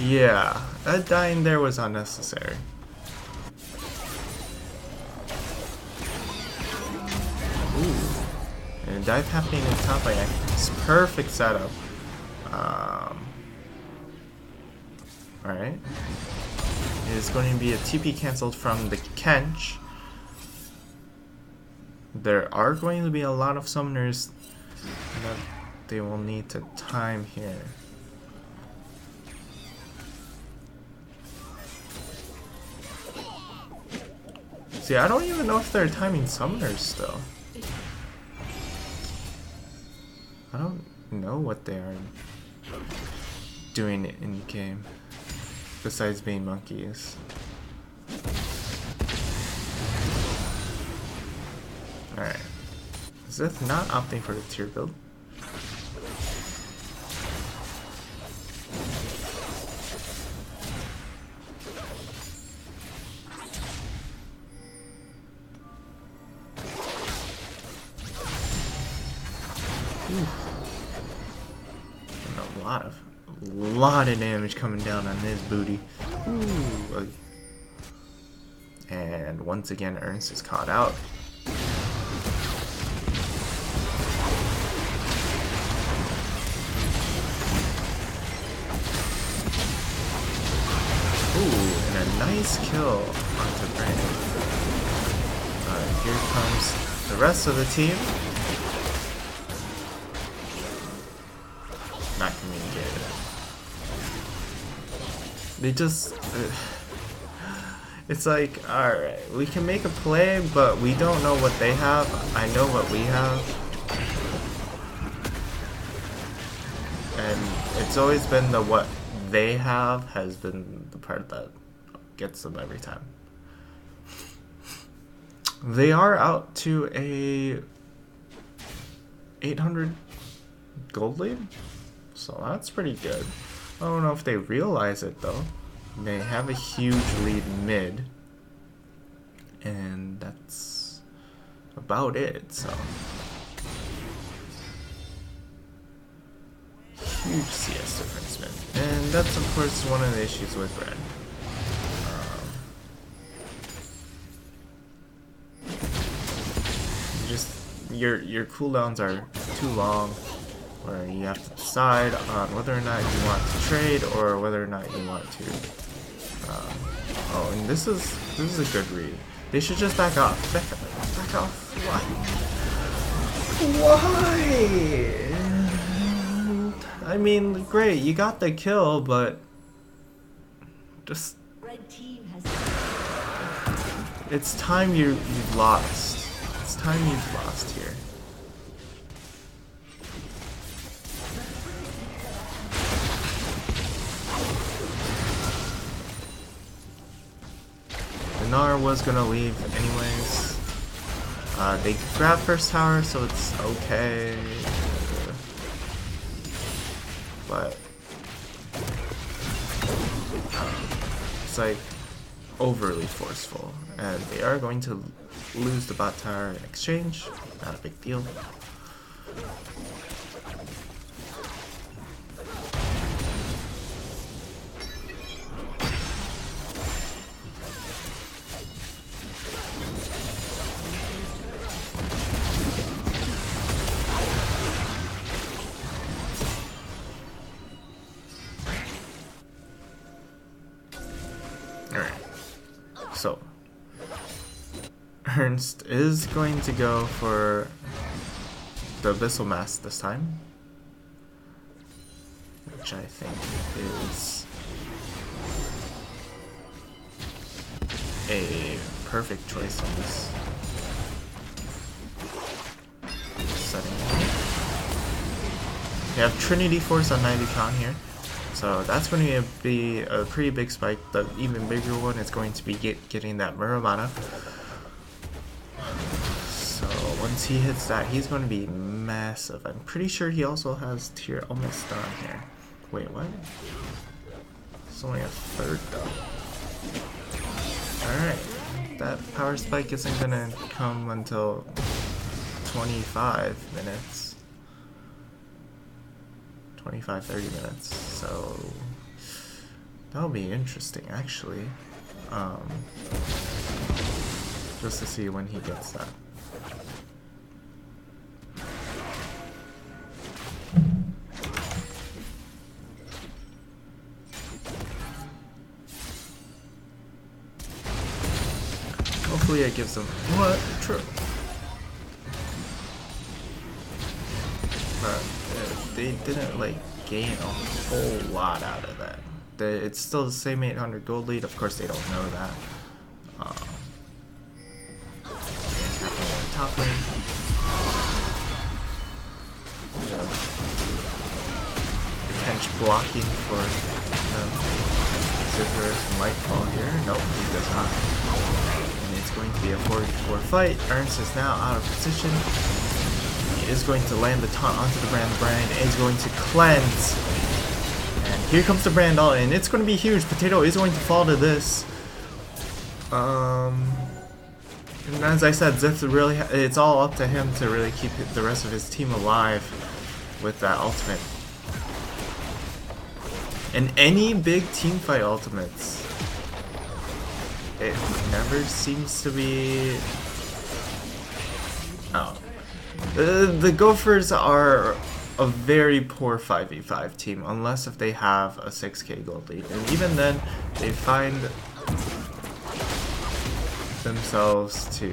Yeah, that dying there was unnecessary. Ooh. And a dive happening in top lane. It's perfect setup. Alright. It is going to be a TP cancelled from the Kench. There are going to be a lot of summoners that they will need to time here. See, I don't even know if they're timing summoners still. I don't know what they are doing in game, besides being monkeys. Alright. Is this not opting for the tier build? And a lot of damage coming down on his booty. Ooh. And once again, Ernst is caught out. Ooh, and a nice kill onto Brandon. Alright, here comes the rest of the team. Not communicated. They just... it's like, alright, we can make a play, but we don't know what they have. I know what we have. And it's always been the what they have has been the part that gets them every time. They are out to a 800 gold lead, so that's pretty good. I don't know if they realize it though. They have a huge lead mid, and that's about it. So huge CS difference, man. And that's of course one of the issues with Red. Your cooldowns are too long, where you have to decide on whether or not you want to trade or whether or not you want to. Oh, and this is a good read. They should just back off. Back off. Why? I mean, great, you got the kill, but just Red team has it's time you've lost. It's time you've lost here. Dinar was gonna leave anyways. They grab first tower, so it's okay. But it's like overly forceful, and they are going to lose the bot tower in exchange. Not a big deal. So, Ernst is going to go for the Abyssal Mask this time, which I think is a perfect choice on this setting. We have Trinity Force on 90 count here. So that's going to be a pretty big spike. The even bigger one is going to be getting that Muramana. So once he hits that, he's going to be massive. I'm pretty sure he also has tier almost done here. Wait, what? It's only a third though. Alright. That power spike isn't going to come until 25 minutes. 25-30 minutes, so that'll be interesting actually, just to see when he gets that. Hopefully it gives them what? True. They didn't like gain a whole lot out of that. It's still the same 800 gold lead. Of course, they don't know that. Top lane. Potential blocking for Zithris might fall here. Nope, he does not. And it's going to be a 4v4 fight. Ernst is now out of position. Is going to land the taunt onto the brand. The brand is going to cleanse. And here comes the brand all in. It's going to be huge. Potato is going to fall to this. And as I said, Zith really, it's all up to him to really keep the rest of his team alive. with that ultimate. And any big teamfight ultimates, it never seems to be... Oh. The Gophers are a very poor 5v5 team, unless if they have a 6k gold lead. And even then, they find themselves to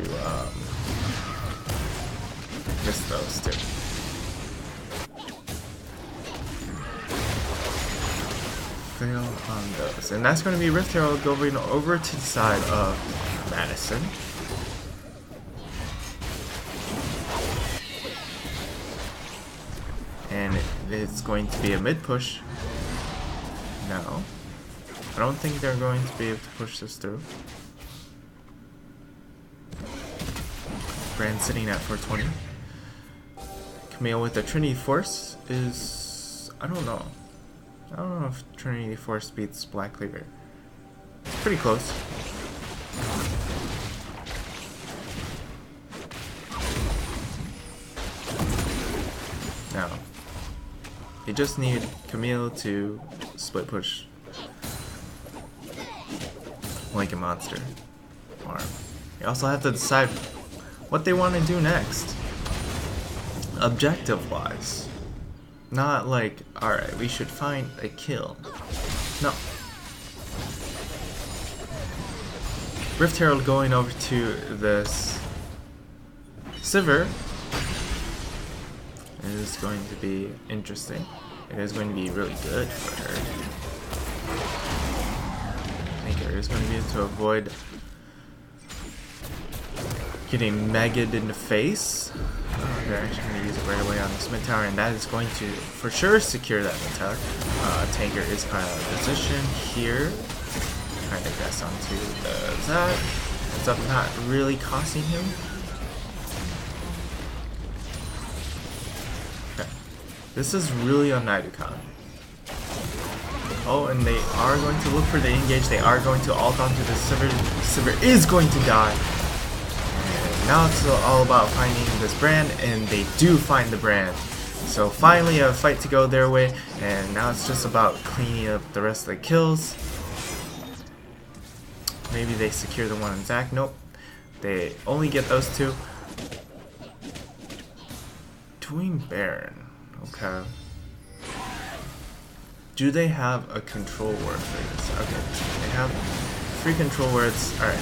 miss those two. Fail on those. And that's going to be Rift Herald going over to the side of Madison. And it's going to be a mid push. No. I don't think they're going to be able to push this through. Brand sitting at 420. Camille with the Trinity Force is... I don't know. I don't know if Trinity Force beats Black Cleaver. It's pretty close. Now, you just need Camille to split push like a monster arm. You also have to decide what they want to do next, objective wise. Not like, alright, we should find a kill. No. Rift Herald going over to this Sivir is going to be interesting. It is going to be really good for her. I think her is going to be able to avoid getting megged in the face. They're actually going to use it right away on this mid tower, and that is going to for sure secure that mid tower. Tanker is kind of out of position here, trying to press onto the Zac. Ends up not really costing him. Okay, this is really on Nidukon. Oh, and they are going to look for the engage. They are going to ult onto the Sivir. Sivir is going to die. Now it's all about finding this brand, and they do find the brand. So finally a fight to go their way, and now it's just about cleaning up the rest of the kills. Maybe they secure the one on Zac. Nope. They only get those two. Doing Baron. Okay. Do they have a control word for this? Okay. They have 3 control words. Alright.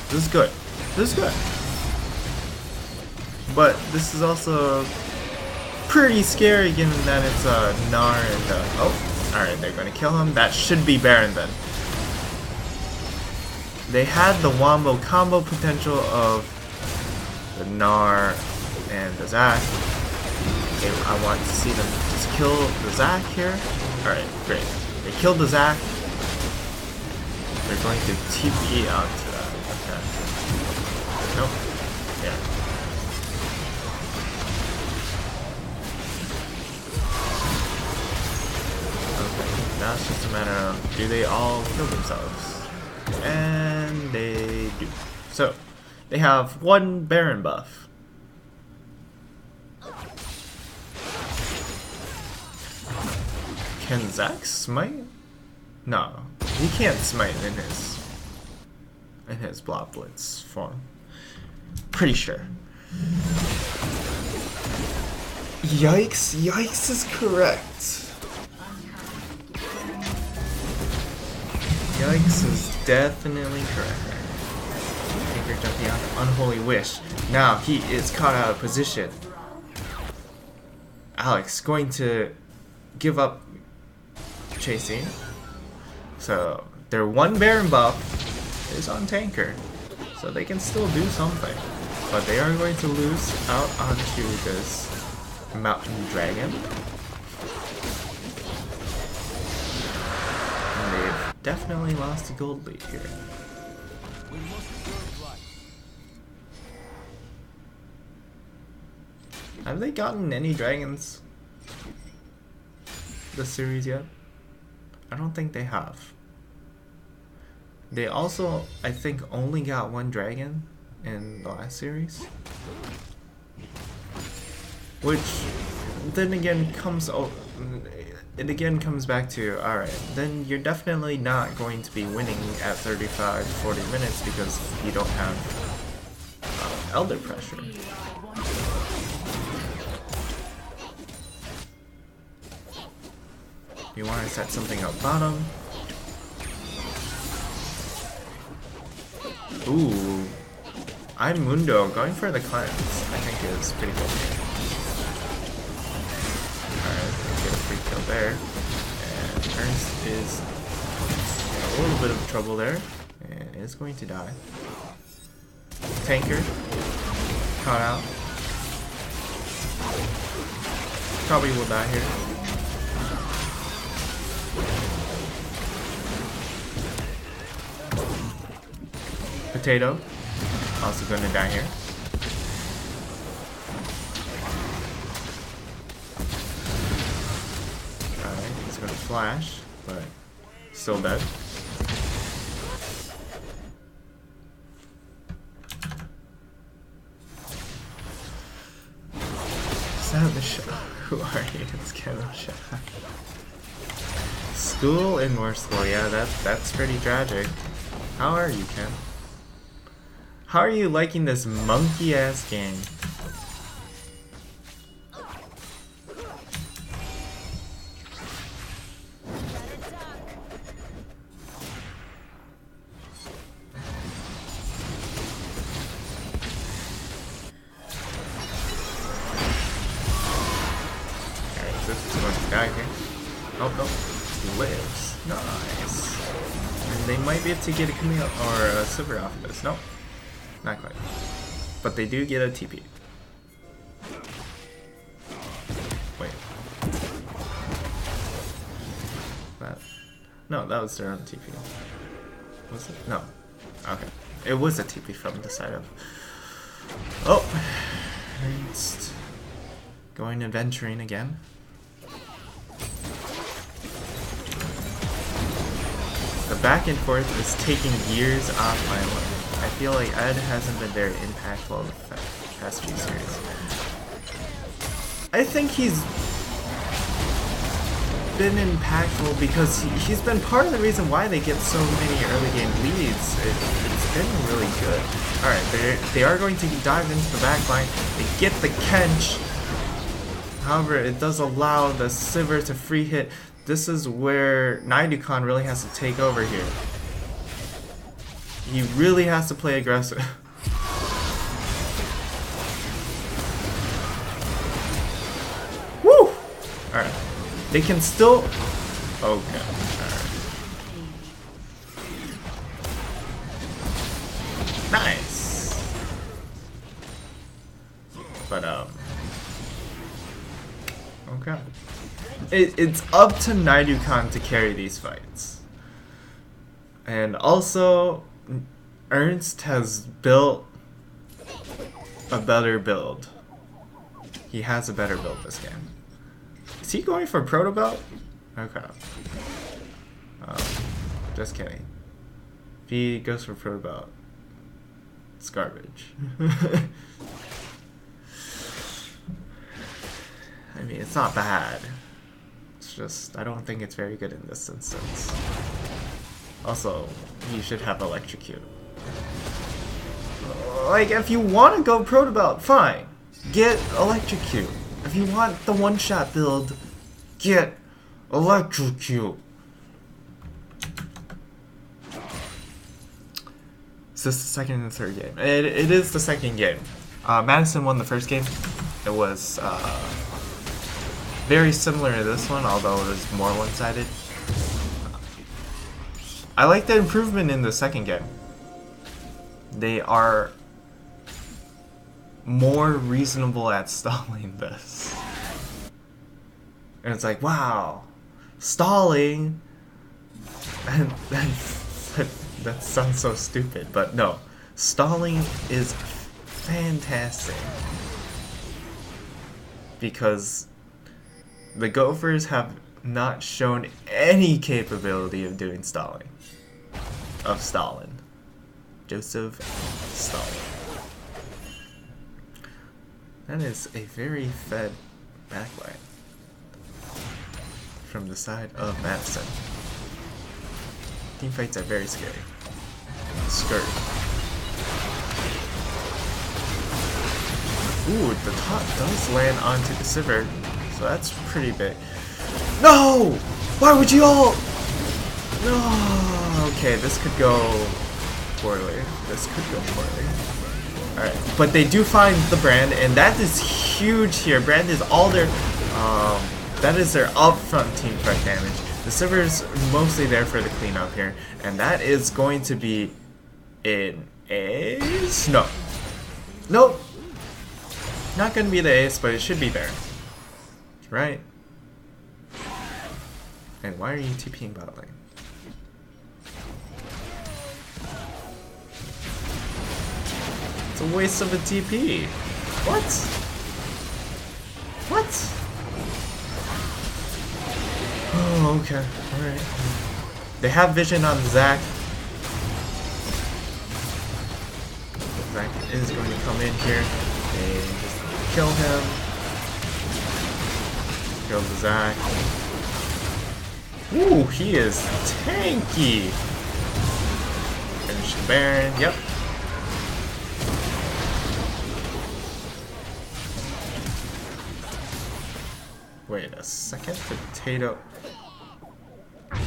This is good. This is good. But this is also pretty scary given that it's Gnar and oh, alright, they're gonna kill him. That should be Baron then. They had the wombo combo potential of the Gnar and the Zac. Okay, I want to see them just kill the Zac here. Alright, great. They killed the Zac. They're going to TP out to that. Okay. Nope. Yeah. Now it's just a matter of, do they all kill themselves? And they do. So, they have 1 Baron buff. Can Zac smite? No, he can't smite in his Blob Blitz form. Pretty sure. Yikes, yikes is correct. Yikes is definitely correct. Tinker jumping out the Unholy Wish. Now he is caught out of position. Alex going to give up chasing. So their 1 Baron buff is on Tanker. So they can still do something. But they are going to lose out onto this Mountain Dragon. Definitely lost a gold lead here. Have they gotten any dragons this series yet? I don't think they have. They also, I think, only got 1 dragon in the last series. Which then again it again comes back to, alright, then you're definitely not going to be winning at 35 to 40 minutes because you don't have elder pressure. You want to set something up bottom. Ooh. Mundo going for the cleanse, I think is pretty good. Alright, get a free kill there. And Ernst is in a little bit of trouble there. And is going to die. Tanker. Caught out. Probably will die here. Potato. Also gonna die here. Alright, he's gonna flash, but still dead. Is that Michelle? Who are you? It's Ken Michelle. School and more school, yeah, that's pretty tragic. How are you, Ken? How are you liking this monkey ass game? Alright, this is going to die here. Oh no, he lives. Nice. And they might be able to get a Camille or a Silver off of this. Nope. Not quite. But they do get a TP. Wait. No, that was their own TP. Was it? No. Okay. It was a TP from the side of... Oh! Ernst. Going adventuring again. The back and forth is taking years off my life. I feel like Ed hasn't been very impactful the past few series. I think he's been impactful because he's been part of the reason why they get so many early game leads. It's been really good. Alright, they are going to dive into the back line. They get the Kench. However, it does allow the Sivir to free hit. This is where Naidukan really has to take over here. He really has to play aggressive. Woo! Alright. They can still... Okay. Alright. Nice! But, okay. It's up to Naidukan to carry these fights. And also... Ernst has built a better build. He has a better build this game. Is he going for Proto Belt? Okay. Just kidding. If he goes for Proto Belt, it's garbage. I mean, it's not bad. It's just, I don't think it's very good in this instance. Also, you should have Electrocute. Like, if you want to go Proto Belt, fine. Get Electrocute. If you want the one-shot build, get Electrocute. Is this the second and the third game? It is the second game. Madison won the first game. It was very similar to this one, although it was more one-sided. I like the improvement in the second game. They are more reasonable at stalling this. And it's like, wow, stalling. And that sounds so stupid, but no. Stalling is fantastic. Because the Gophers have not shown any capability of doing stalling. Of Stalin. Joseph Stalin. That is a very fed backline from the side of Madison. Team fights are very scary. Skirt. Ooh, the top does land onto the Sivir, so that's pretty big. No! Why would you all? No! Okay, this could go poorly. This could go poorly. Alright, but they do find the brand, and that is huge here. Brand is all their, that is their upfront team fight damage. The Sivir's mostly there for the cleanup here, and that is going to be an ace? No. Nope. Not gonna be the ace, but it should be there. Right? And why are you TPing bot lane? It's a waste of a TP. What? What? Oh, okay. Alright. They have vision on Zac. Zac is going to come in here. They just kill him. Kill the Zac. Ooh, he is tanky. Finish the Baron. Yep. Wait a second. Potato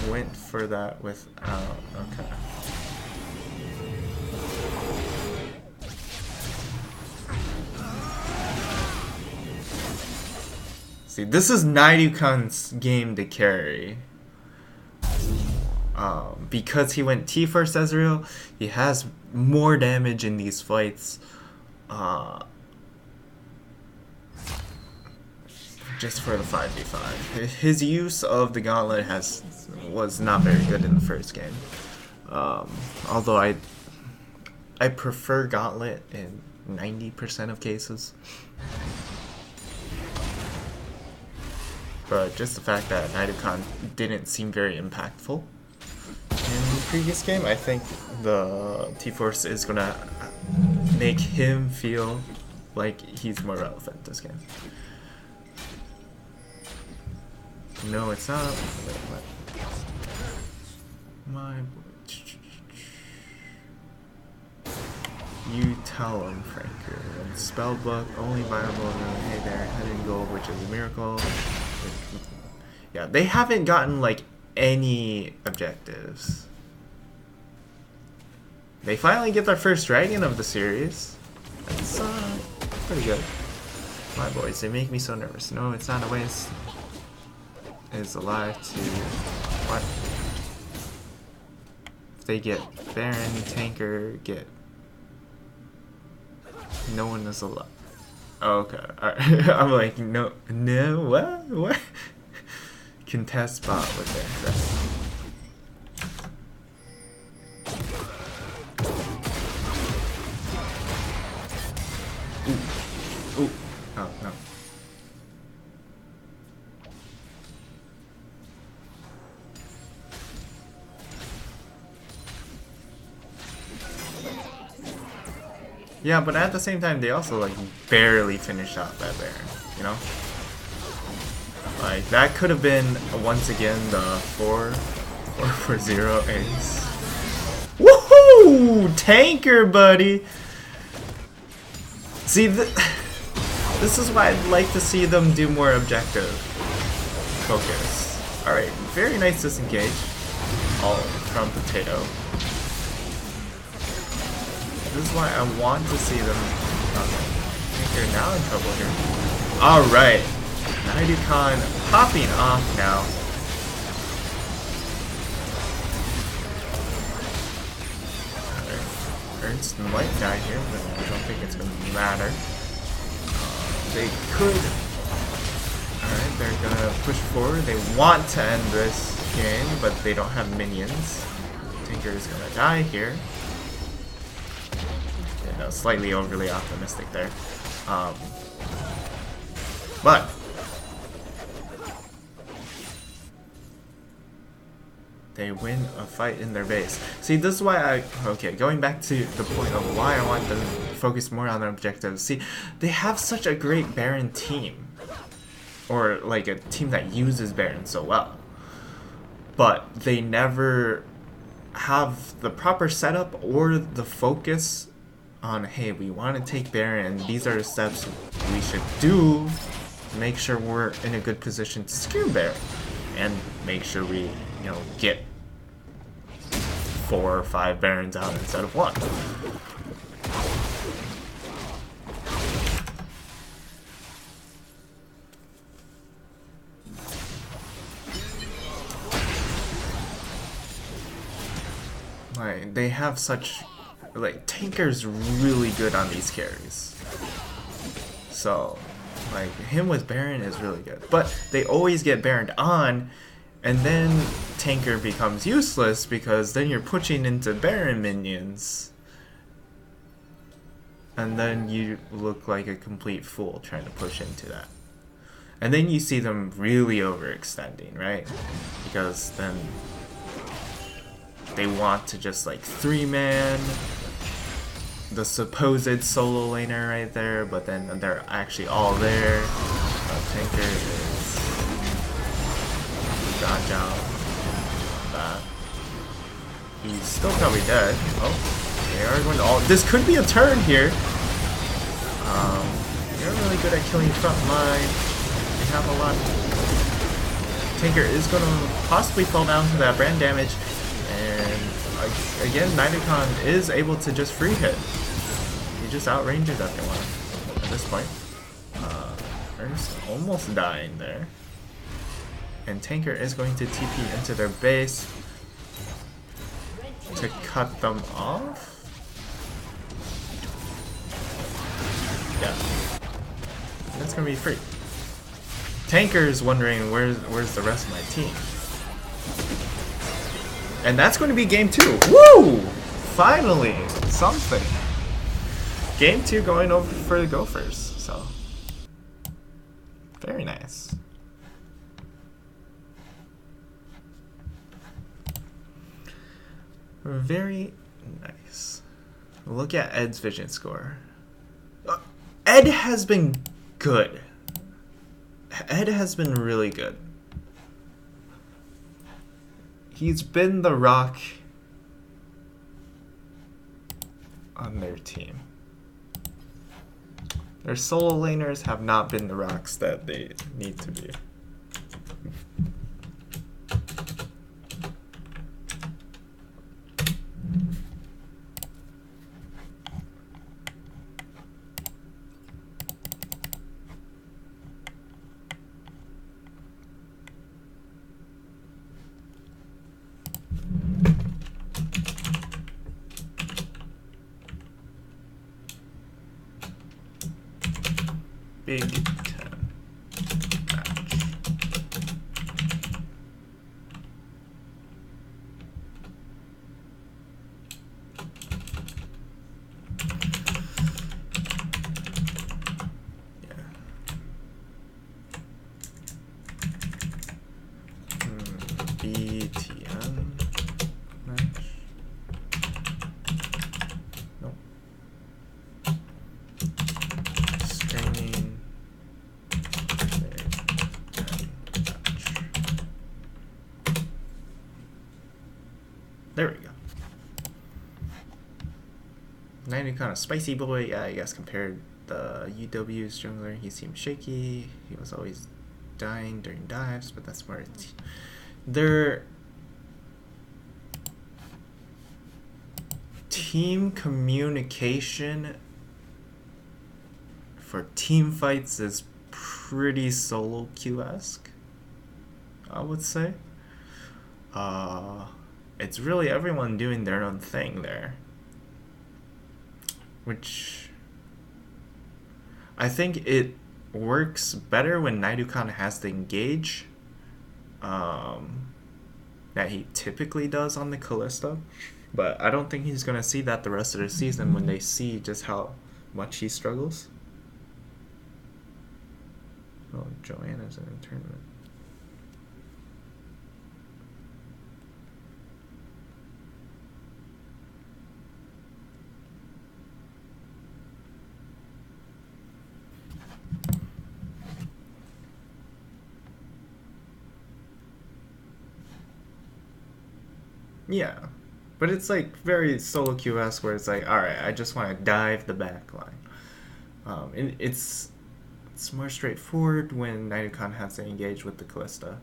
went for that without. Okay. See, this is Naidukan's game to carry. Because he went T first Ezreal, he has more damage in these fights. Just for the 5v5. His use of the gauntlet was not very good in the first game. Although I prefer gauntlet in 90% of cases. But just the fact that Naidukan didn't seem very impactful in the previous game, I think the T-Force is gonna make him feel like he's more relevant this game. No, it's not. Wait, what? My boy. You tell him, Franker. Spellbook, only viable. Hey there, head and gold, which is a miracle. Yeah, they haven't gotten like any objectives. They finally get their first dragon of the series. That's pretty good. My boys, they make me so nervous. No, it's not a waste. Is alive to what? If they get Baron, Tanker, get no one is alive. Oh, okay, alright. I'm like no, what? Contest bot with their Ooh, oh no. Yeah, but at the same time, they also like barely finished off that Baron, you know? Like, that could have been, once again, the 4-0 ace. Woohoo! Tanker, buddy! See, this is why I'd like to see them do more objective focus. Alright, very nice disengage. All from Potato. This is why I want to see them. I think they're now in trouble here. Alright. Naidukan popping off now. Alright. Ernst might die here, but I don't think it's going to matter. They could. Alright, they're going to push forward. They want to end this game, but they don't have minions. Tinker is going to die here. No, slightly overly optimistic there. But they win a fight in their base. See, this is why okay, going back to the point of why I want them to focus more on their objectives. See, they have such a great Baron team. or like a team that uses Baron so well. But they never have the proper setup or the focus on, hey, we want to take Baron and these are the steps we should do to make sure we're in a good position to secure Baron and make sure we, you know, get 4 or 5 Barons out instead of 1. Like, they have such, like, Tanker's really good on these carries. So, like, him with Baron is really good. But they always get Baroned on, and then Tanker becomes useless because then you're pushing into Baron minions. And then you look like a complete fool trying to push into that. And then you see them really overextending, right? Because then they want to just like 3-man the supposed solo laner right there, but then they're actually all there. Tanker is dodge out that. He's still probably dead. Oh, they are going to all. This could be a turn here. They're really good at killing front line. They have a lot. Tanker is going to possibly fall down to that brand damage. And again, Nidacon is able to just free hit. He just outranges everyone at this point. Ernst almost dying there. And Tanker is going to TP into their base to cut them off. Yeah. That's gonna be free. Tanker's wondering where's the rest of my team. And that's going to be game 2. Woo! Finally, something. Game 2 going over for the Gophers. So, very nice. Very nice. Look at Ed's vision score. Ed has been good. Ed has been really good. He's been the rock on their team. Their solo laners have not been the rocks that they need to be. Big 10 match. Yeah. BTN match. Nope. Streaming. There we go. 90 kind of spicy boy. Yeah, I guess compared the UW's jungler, he seemed shaky. He was always dying during dives, but that's where it's their team communication for team fights is pretty solo queue-esque, I would say. It's really everyone doing their own thing there, which I think it works better when Naidukan has to engage that he typically does on the Kalista, but I don't think he's going to see that the rest of the season when they see just how much he struggles. Oh, Joanna's in a tournament. Yeah. But it's like very solo queue-esque where it's like, alright, I just want to dive the back line. And it's more straightforward when Knighted has to engage with the Callista,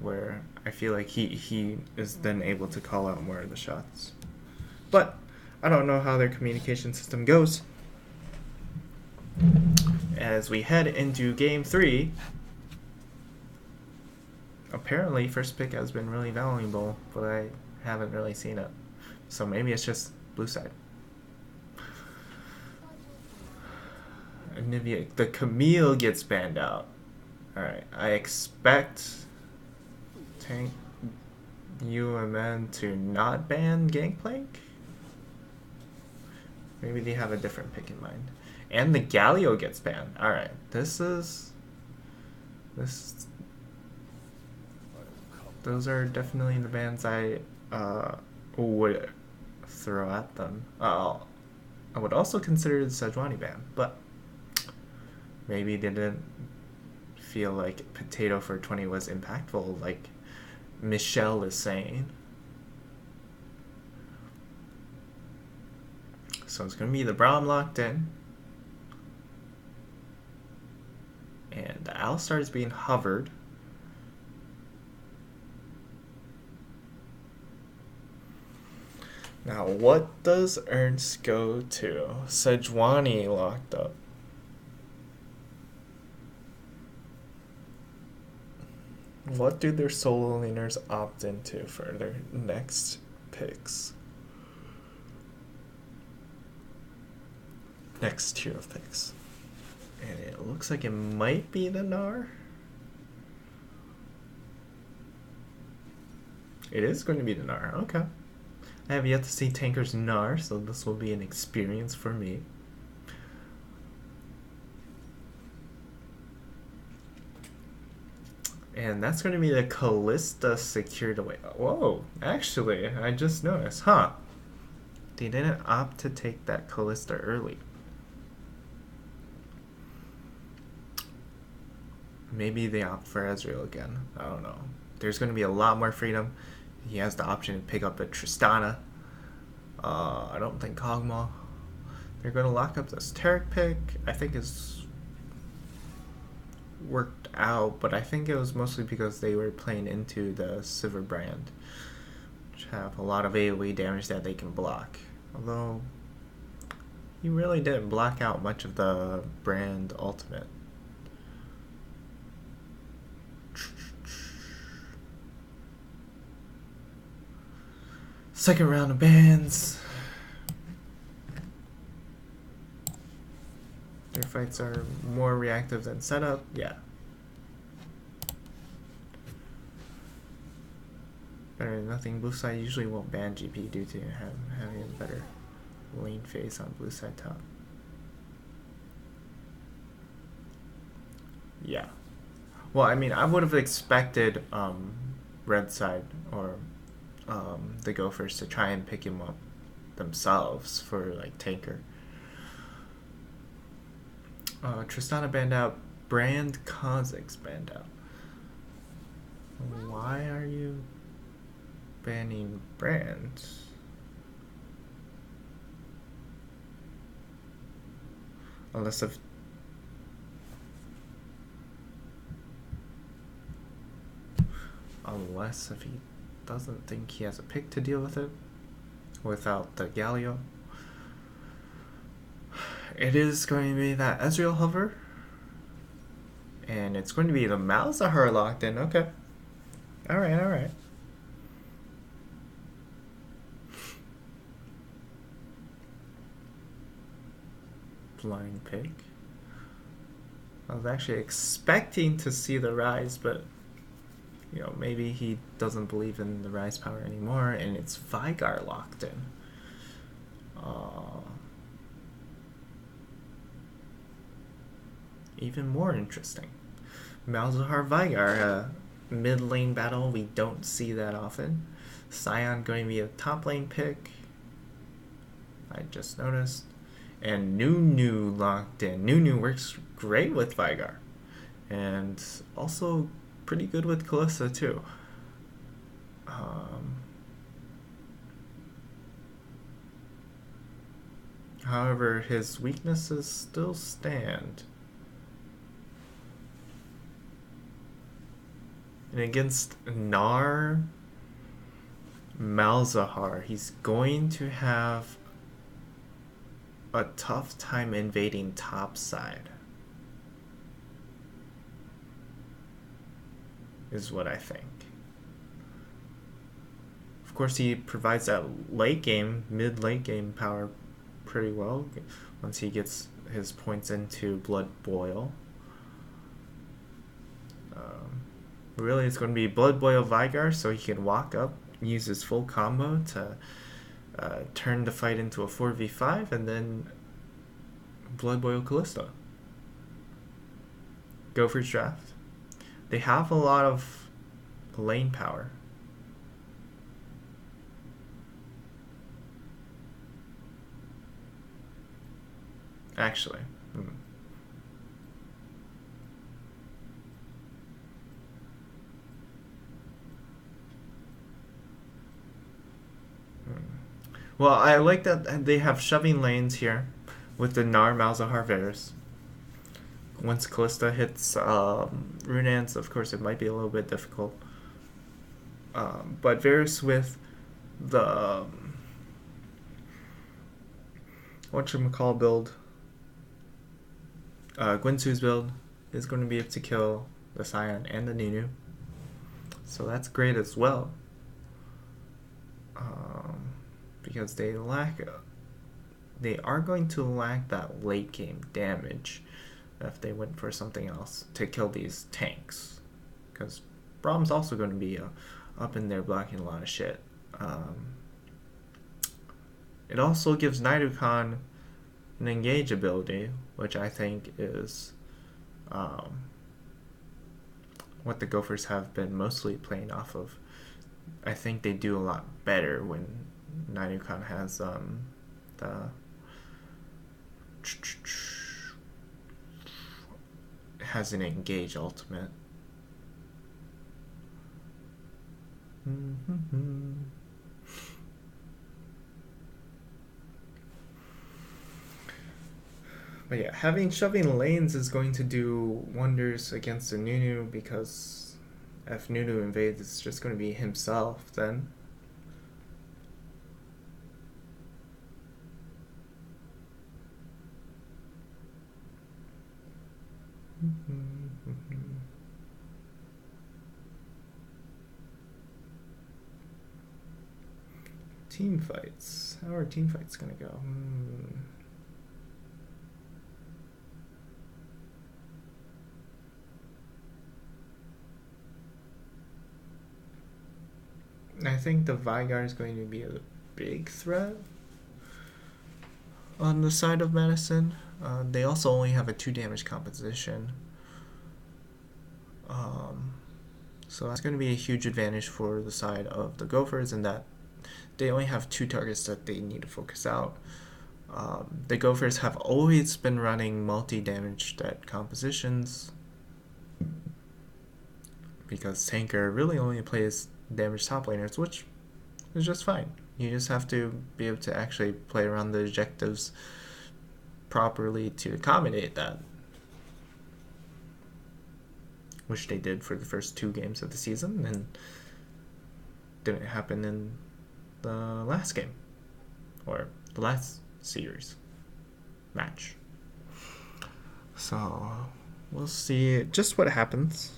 where I feel like he is then able to call out more of the shots. But I don't know how their communication system goes. As we head into game 3, apparently first pick has been really valuable, but I haven't really seen it. So maybe it's just blue side. Nivea, the Camille gets banned out. Alright, I expect Tank UMN to not ban Gangplank? Maybe they have a different pick in mind. And the Galio gets banned. Alright, this those are definitely the bans I would throw at them. I would also consider the Sejuani ban, but maybe they didn't feel like Potato for 20 was impactful, like Michelle is saying. So it's going to be the Braum locked in. And the Alistar is being hovered. Now, what does Ernst go to? Sejuani locked up. What do their solo laners opt into for their next picks? Next tier of picks. And it looks like it might be the Gnar. It is going to be the Gnar, okay. I have yet to see Tanker's Gnar, so this will be an experience for me. And that's going to be the Callista secured away. Whoa, actually, I just noticed, huh? They didn't opt to take that Callista early. Maybe they opt for Ezreal again. I don't know. There's going to be a lot more freedom. He has the option to pick up a Tristana. I don't think Kog'Maw. They're going to lock up this Taric pick. I think it's worked out, but I think it was mostly because they were playing into the Sivir brand, which have a lot of AoE damage that they can block. Although, he really didn't block out much of the brand ultimate. Second round of bans. Their fights are more reactive than setup. Yeah. Better than nothing. Blue side usually won't ban GP due to having a better lane phase on blue side top. Yeah. Well, I mean, I would have expected red side or the Gophers to try and pick him up themselves for like tanker. Tristana banned out. Brand Kha'Zix banned out. Why are you banning Brand? Unless if he doesn't think he has a pick to deal with it without the Galio. It is going to be that Ezreal hover. And it's going to be the Malzahar locked in. Okay. Alright, alright. Blind pick. I was actually expecting to see the Rise, but you know, maybe he doesn't believe in the Rise power anymore, and it's Veigar locked in. Even more interesting. Malzahar Veigar, mid lane battle, we don't see that often. Sion going to be a top lane pick. I just noticed. And Nunu locked in. Nunu works great with Veigar. And also pretty good with Kalista too. However, his weaknesses still stand. And against Nar Malzahar, he's going to have a tough time invading topside. Is what I think. Of course, he provides that late game, mid-late game power pretty well once he gets his points into Blood Boil. Really, it's going to be Blood Boil Vigar so he can walk up, use his full combo to turn the fight into a 4v5, and then Blood Boil Callista. Gopher's draft. They have a lot of lane power. Actually. Well, I like that they have shoving lanes here with the Nar Malzahar Varus. Once Callista hits Runans, of course, it might be a little bit difficult. But Varus with the whatchamacall build, Gwynsu's build, is going to be able to kill the Scion and the Nunu. So that's great as well. Because they are going to lack that late game damage if they went for something else to kill these tanks. Because Brahm's also going to be up in there blocking a lot of shit. It also gives Nidukon an engage ability, which I think is what the Gophers have been mostly playing off of. I think they do a lot better when Nidukon has an engage ultimate. But yeah, having shoving lanes is going to do wonders against a Nunu, because if Nunu invades, it's just going to be himself then. Team fights. How are team fights gonna go? I think the Vigar is going to be a big threat on the side of Madison. They also only have a 2 damage composition. So that's going to be a huge advantage for the side of the Gophers, in that they only have 2 targets that they need to focus out. The Gophers have always been running multi-damage dead compositions, because Tanker really only plays damage top laners, which is just fine. You just have to be able to actually play around the objectives properly to accommodate that, which they did for the first 2 games of the season, and didn't happen in the last game, or the last series match. So we'll see just what happens.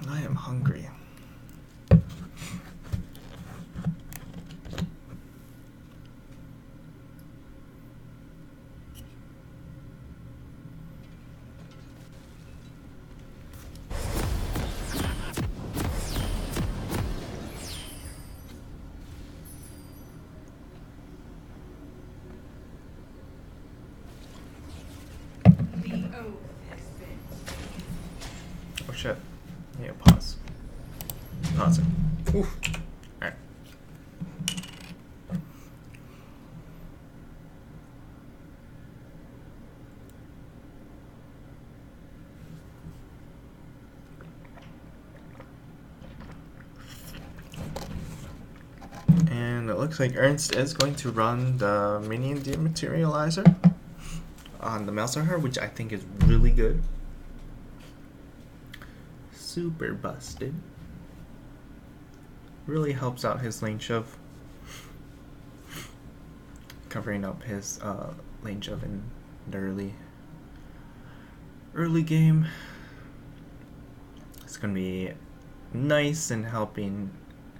I am hungry. shit. Yeah, pause. Pause it. Oof. Alright. And it looks like Ernst is going to run the minion dematerializer on the Malzahar, which I think is really good. Super busted. Really helps out his lane shove. Covering up his lane shove in the early game. It's gonna be nice in helping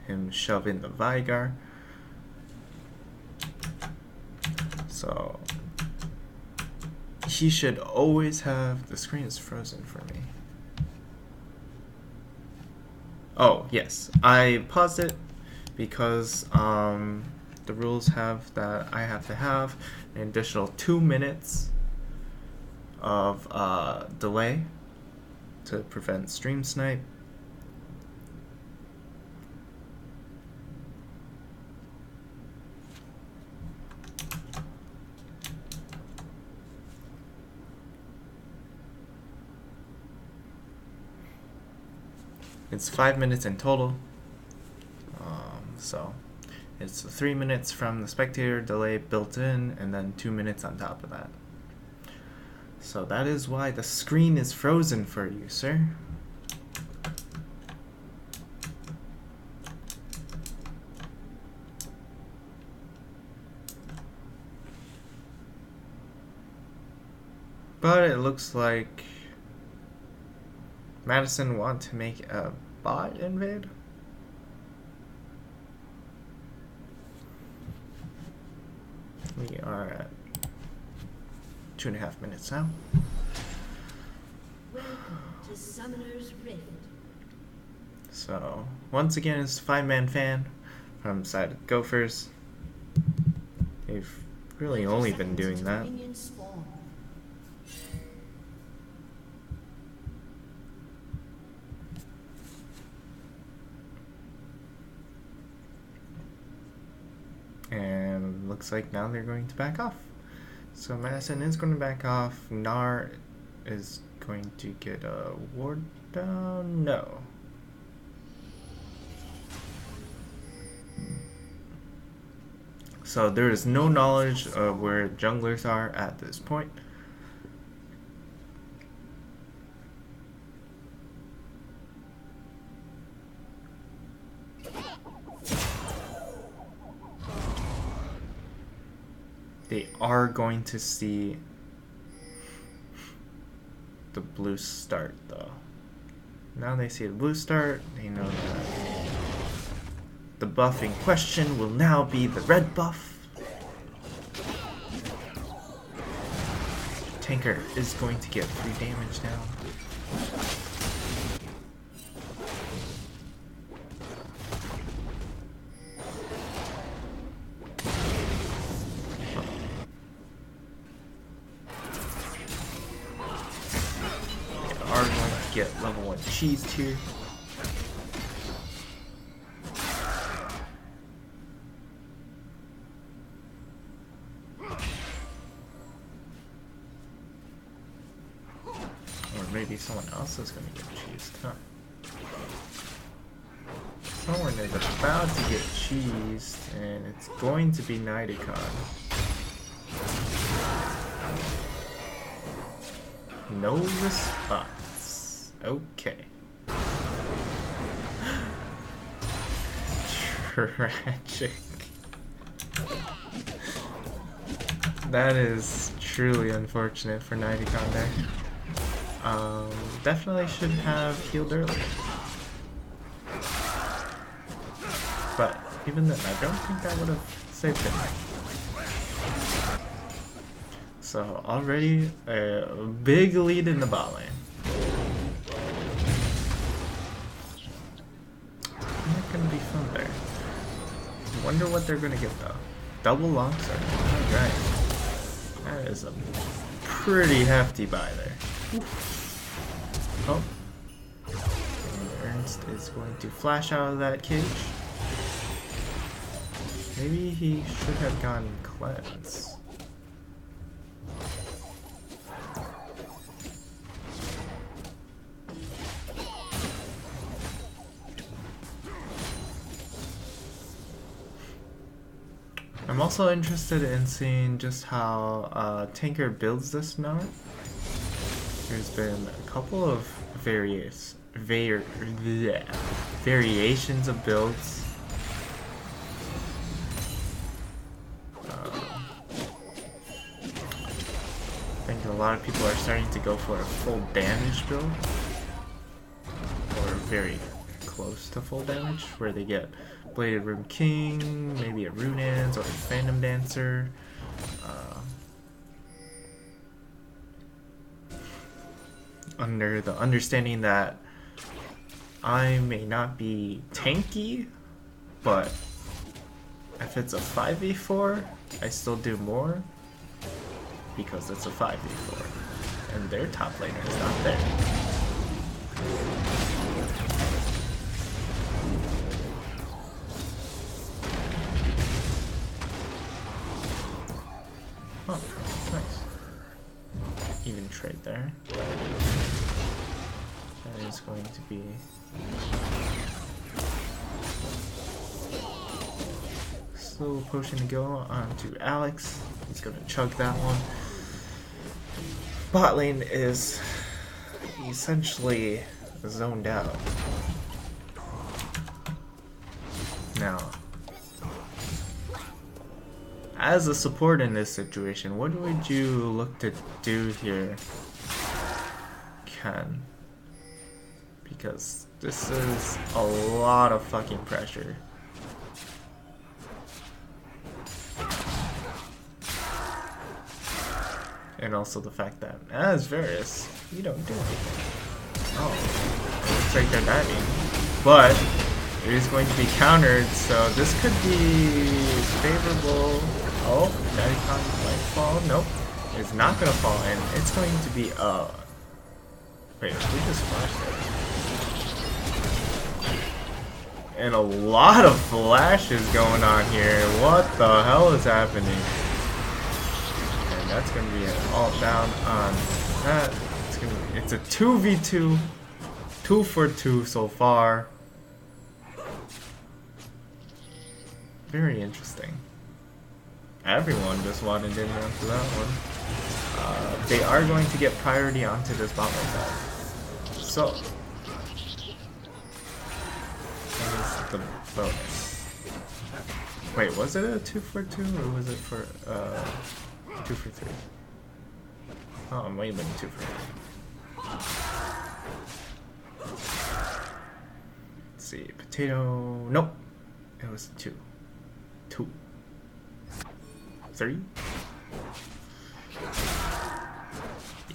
him shove in the Vigar. So he should always have, the screen is frozen for me. Oh yes, I paused it because the rules have that I have to have an additional 2 minutes of delay to prevent stream snipe. It's 5 minutes in total, so it's 3 minutes from the spectator delay built in, and then 2 minutes on top of that. So that is why the screen is frozen for you, sir. But it looks like Madison want to make a bot invade. We are at 2.5 minutes now. Welcome to Summoner's Rift. So once again, it's 5-man fan from the side of Gophers. They've really only been doing that. And looks like now they're going to back off. So Madison is going to back off. Gnar is going to get a ward down. No. So there is no knowledge of where junglers are at this point. They are going to see the blue start though. Now they see the blue start, they know that the buff in question will now be the red buff. Tanker is going to get 3 damage now. Get level 1 cheese here. Or maybe someone else is going to get cheesed, huh? Someone is about to get cheesed, and it's going to be Nidicon. No response. Okay. Tragic. That is truly unfortunate for Nidicon there. Definitely should have healed earlier. But even then, I don't think that would have saved him. So already a big lead in the bot lane. Not gonna be fun there. Wonder what they're gonna get though. Double longsword. Alright. That is a pretty hefty buy there. Oh. is going to flash out of that cage. Maybe he should have gone cleanse. I'm also interested in seeing just how Tinker builds this node. There's been a couple of variations of builds. I think a lot of people are starting to go for a full damage build, or very close to full damage, where they get Bladed Room King, maybe a Runans or a Phantom Dancer. Under the understanding that I may not be tanky, but if it's a 5v4, I still do more because it's a 5v4 and their top laner is not there. Oh, nice. Even trade there. That is going to be slow potion to go on to Alex. He's gonna chug that one. Bot lane is essentially zoned out. Now, as a support in this situation, what would you look to do here, Ken? Because this is a lot of fucking pressure. And also the fact that, as Varus, you don't do anything. Oh, it looks like they're diving. But it is going to be countered, so this could be favorable. Oh, Madison might fall. Nope. It's not going to fall, and it's going to be, wait, we just flashed it. And a lot of flashes going on here. What the hell is happening? And that's going to be an all down on that. It's a 2v2. 2 for 2 so far. Very interesting. Everyone just wanted in onto that one. They are going to get priority onto this bot lane side. So, that is the bonus. Wait, was it a 2 for 2 or was it for 2 for 3? Oh, it might have been 2 for 3. Let's see, potato. Nope, it was 2. 2. 3.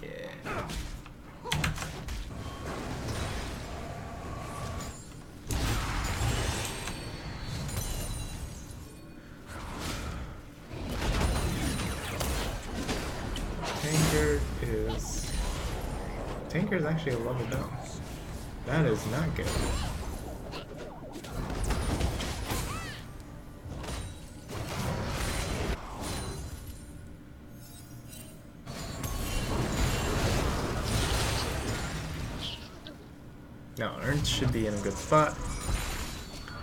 Yeah. Tanker is actually a level down. That is not good. Now, Ernst should be in a good spot.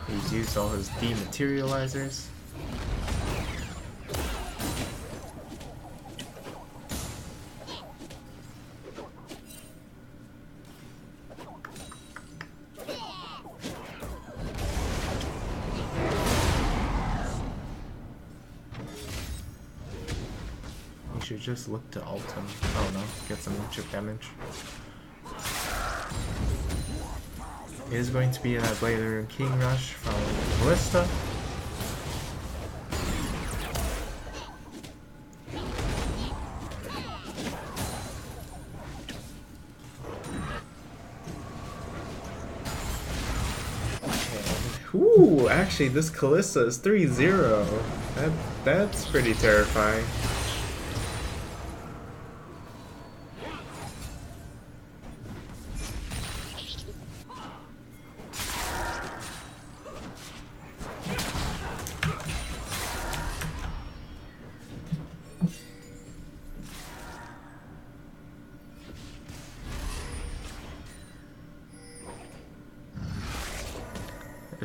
He's used all his dematerializers. He should just look to ult him. Oh no, get some chip damage. It is going to be that Blader and King Rush from Ballista. Ooh, actually this Kalista is 3-0. That's pretty terrifying.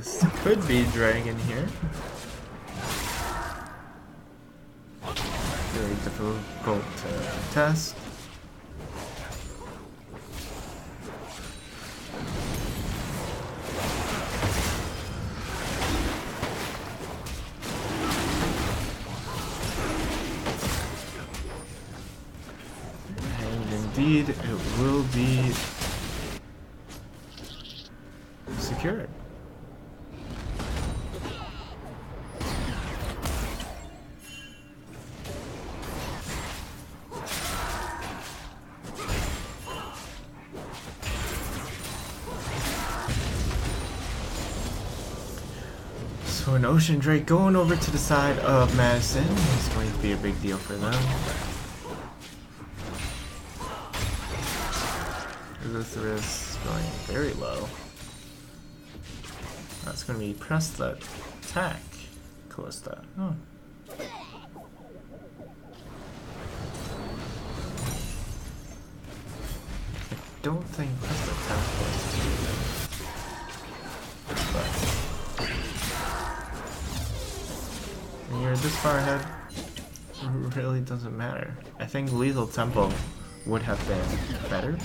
This could be dragon here. Very difficult to test. And indeed, it will be secured. So an Ocean Drake going over to the side of Madison is going to be a big deal for them. Luther is going very low. That's going to be press that attack, Callista. Oh. I don't think press the attack was too good. When you're this far ahead, it really doesn't matter. I think lethal tempo would have been better.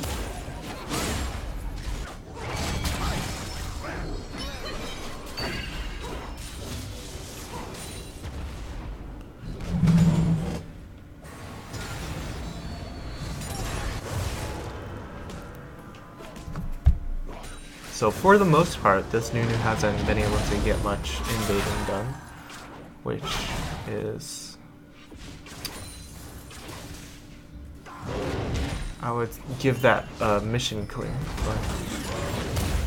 So for the most part, this Nunu hasn't been able to get much invading done, which is, I would give that mission clear, but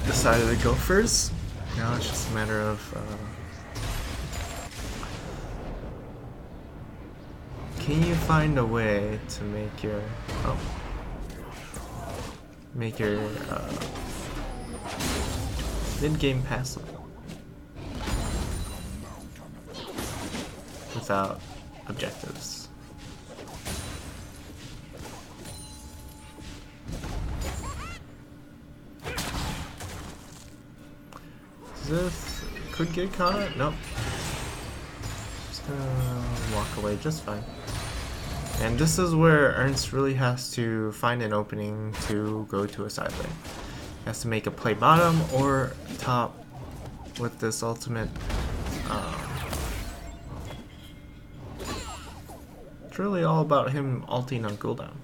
decided to go first. Now it's just a matter of can you find a way to make your mid-game passable without objectives. This could get caught. Nope. Just gonna walk away just fine. And this is where Ernst really has to find an opening to go to a side lane. He has to make a play bottom or top with this ultimate. It's really all about him ulting on cooldown.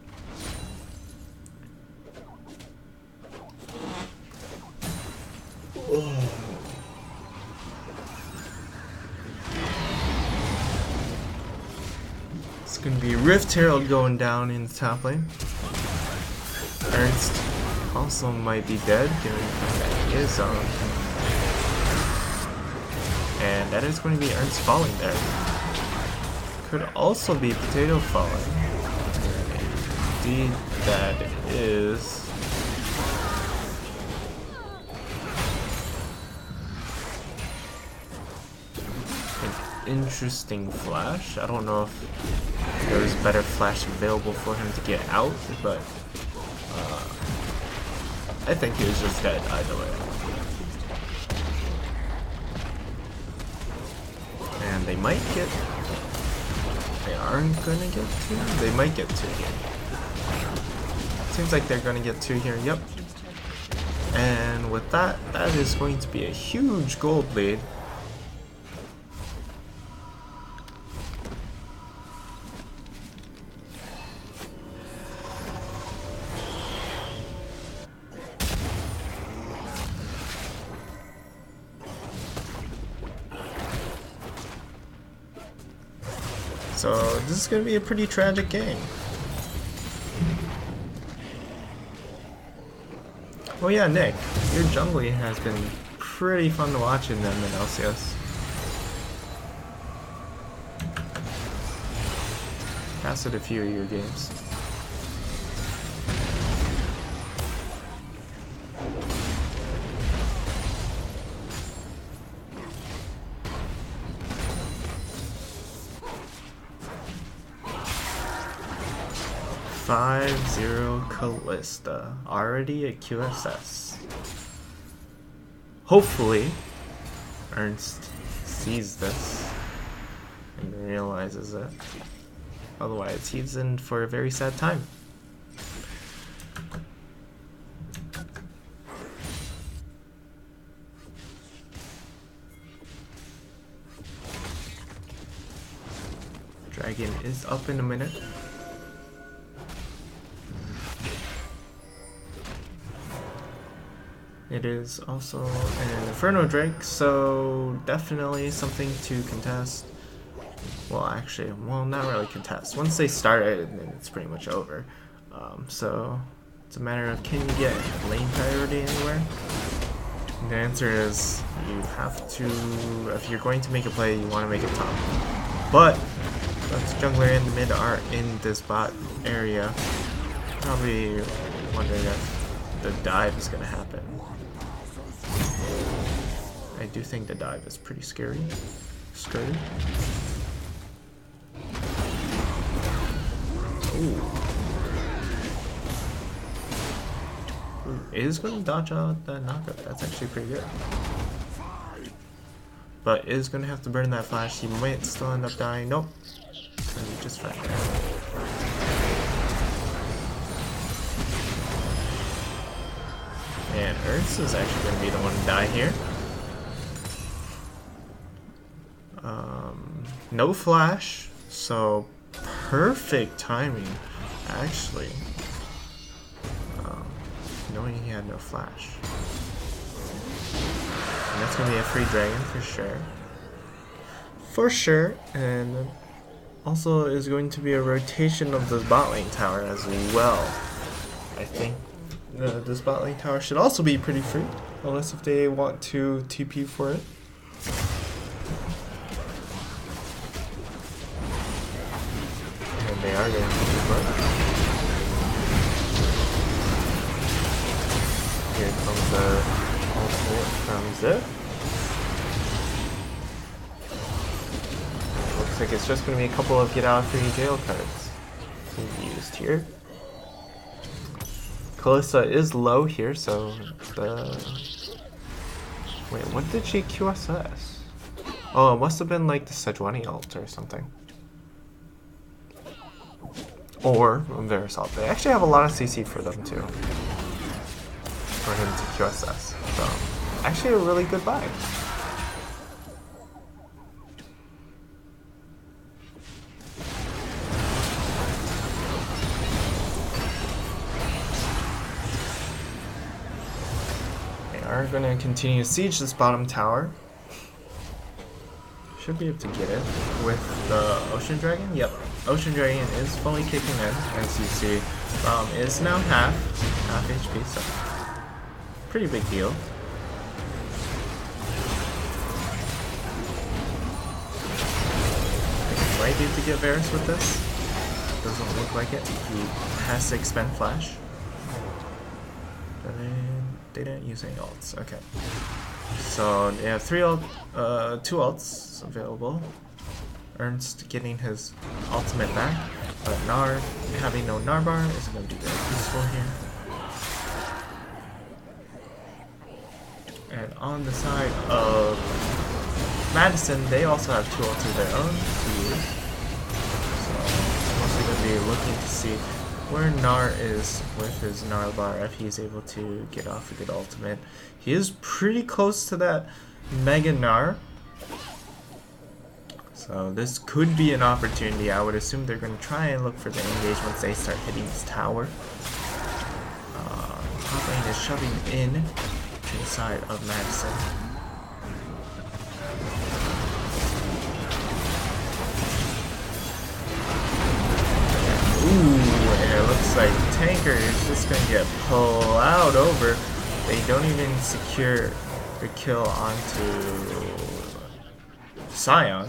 It's gonna be Rift Herald going down in the top lane. Ernst also might be dead, given that he is on. And that is going to be Ernst falling there. Could also be Potato falling. Indeed, that is. An interesting flash. I don't know if there was better flash available for him to get out, but I think he was just dead either way. And they might get... They aren't gonna get two? They might get two here. Seems like they're gonna get two here, yep. And with that, that is going to be a huge gold lead. So this is going to be a pretty tragic game. Oh yeah, Nick, your jungling has been pretty fun to watch in them in LCS. Casted a few of your games. .50 Callista, already a QSS. Hopefully, Ernst sees this and realizes it. Otherwise, he's in for a very sad time. Dragon is up in a minute. It is also an Inferno Drake, so definitely something to contest. Well, actually, not really contest. Once they start it, then it's pretty much over. So it's a matter of, can you get lane priority anywhere? And the answer is you have to. If you're going to make a play, you want to make it top. But that's jungler in the mid are in this bot area. Probably wondering if the dive is going to happen. I do think the dive is pretty scary. Ooh. It is going to dodge out that knockup. That's actually pretty good. But is going to have to burn that flash. He might still end up dying. Nope. Just fine. And Ernst is actually going to be the one to die here. No flash, so perfect timing, actually. Knowing he had no flash. And that's going to be a free dragon for sure. For sure, and also is going to be a rotation of the bot lane tower as well. I think this bot lane tower should also be pretty free, unless if they want to TP for it. And they are going to TP for it. Here comes the ultimate from Zip. Looks like it's just going to be a couple of get out of free jail cards to be used here. Kalista is low here, so the... Wait, what did she QSS? Oh, it must have been like the Sejuani ult or something. Or Varus ult. They actually have a lot of CC for them too. For him to QSS. So, actually a really good buy. Are going to continue to siege this bottom tower. Should be able to get it with the Ocean Dragon. Yep, Ocean Dragon is fully kicking in, as you see. Is now half HP, so pretty big deal. I might be able to get Varus with this. Doesn't look like it. He has to expend flash. They didn't use any ults. Okay. So they have two ults available. Ernst getting his ultimate back, but Gnar having no Gnar bar isn't going to be very useful here. And on the side of Madison, they also have two ults of their own to use. So mostly going to be looking to see where Gnar is with his Gnar bar, if he's able to get off a good ultimate. He is pretty close to that Mega Gnar. So this could be an opportunity. I would assume they're going to try and look for the engage once they start hitting this tower. Top lane is shoving in to the side of Madison. And it looks like Tanker is just going to get plowed over. They don't even secure the kill onto Sion,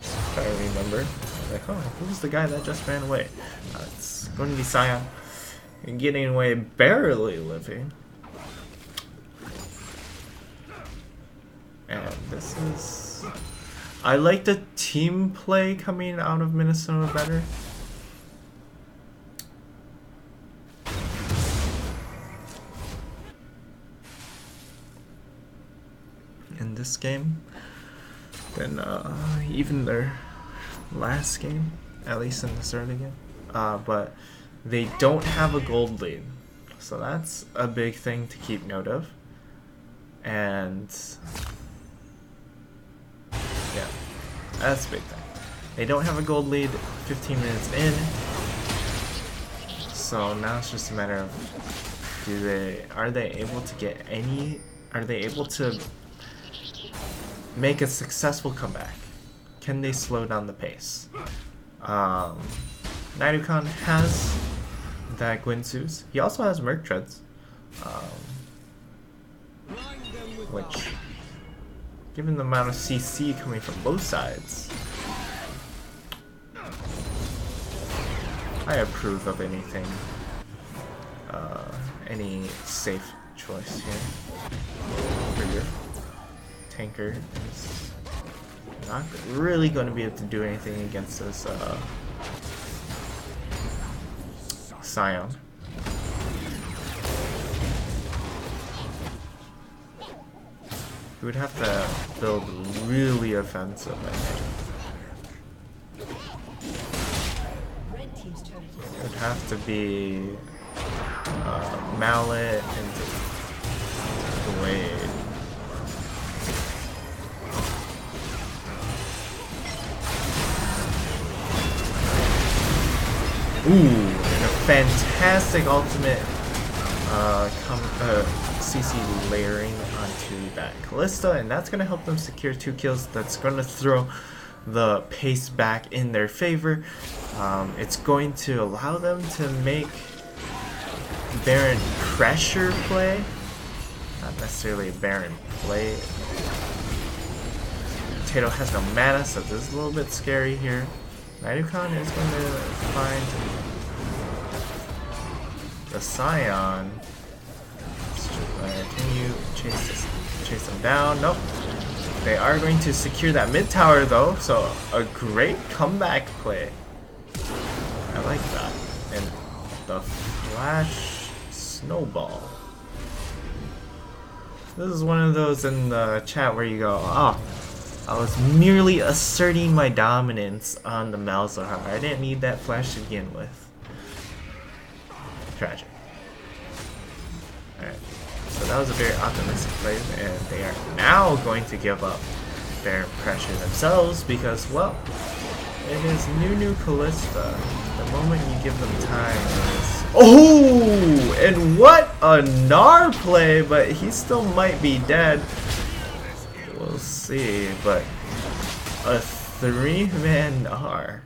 if I remember. Like, oh, who's the guy that just ran away? It's going to be Sion. And getting away, barely living. And this is... I like the team play coming out of Minnesota better. this game than even their last game, at least in this early game. But they don't have a gold lead, so that's a big thing to keep note of. And yeah, that's a big thing. They don't have a gold lead 15 minutes in, so now it's just a matter of are they able to make a successful comeback? Can they slow down the pace? Naidukan has that Gwynsu's. He also has Merc Treads, which, given the amount of CC coming from both sides, I approve of anything, any safe choice here. Trigger. Tanker is not really going to be able to do anything against this Scion. We would have to build really offensive, I think. It would have to be Mallet and Blade. Ooh, and a fantastic ultimate CC layering onto that Callista, and that's going to help them secure 2 kills. That's going to throw the pace back in their favor. It's going to allow them to make Baron pressure play, not necessarily a Baron play. Potato has no mana, so this is a little bit scary here. Naidukan is going to find the Scion. Can you chase them down? Nope. They are going to secure that mid tower though, so a great comeback play. I like that. And the flash snowball. This is one of those in the chat where you go, oh, I was merely asserting my dominance on the Malzahar. I didn't need that flash to begin with. Tragic. Alright. So that was a very optimistic play, and they are now going to give up their pressure themselves because, well, it is New Callista. The moment you give them time is... Oh! And what a Gnar play, but he still might be dead. We'll see, but a 3-man Gnar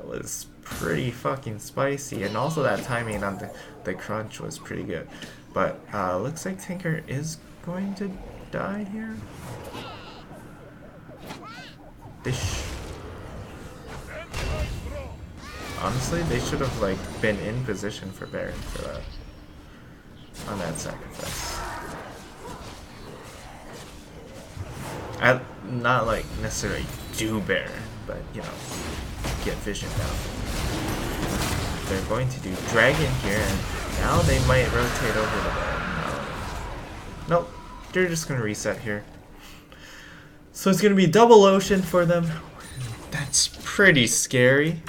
was pretty fucking spicy, and also that timing on the crunch was pretty good. But looks like Tinker is going to die here. Honestly, they should have like been in position for Baron for that on that sacrifice. Not like necessarily do Baron, but you know, get vision down. They're going to do Dragon here, and now they might rotate over the Baron. Nope, they're just gonna reset here. So it's gonna be double ocean for them. That's pretty scary.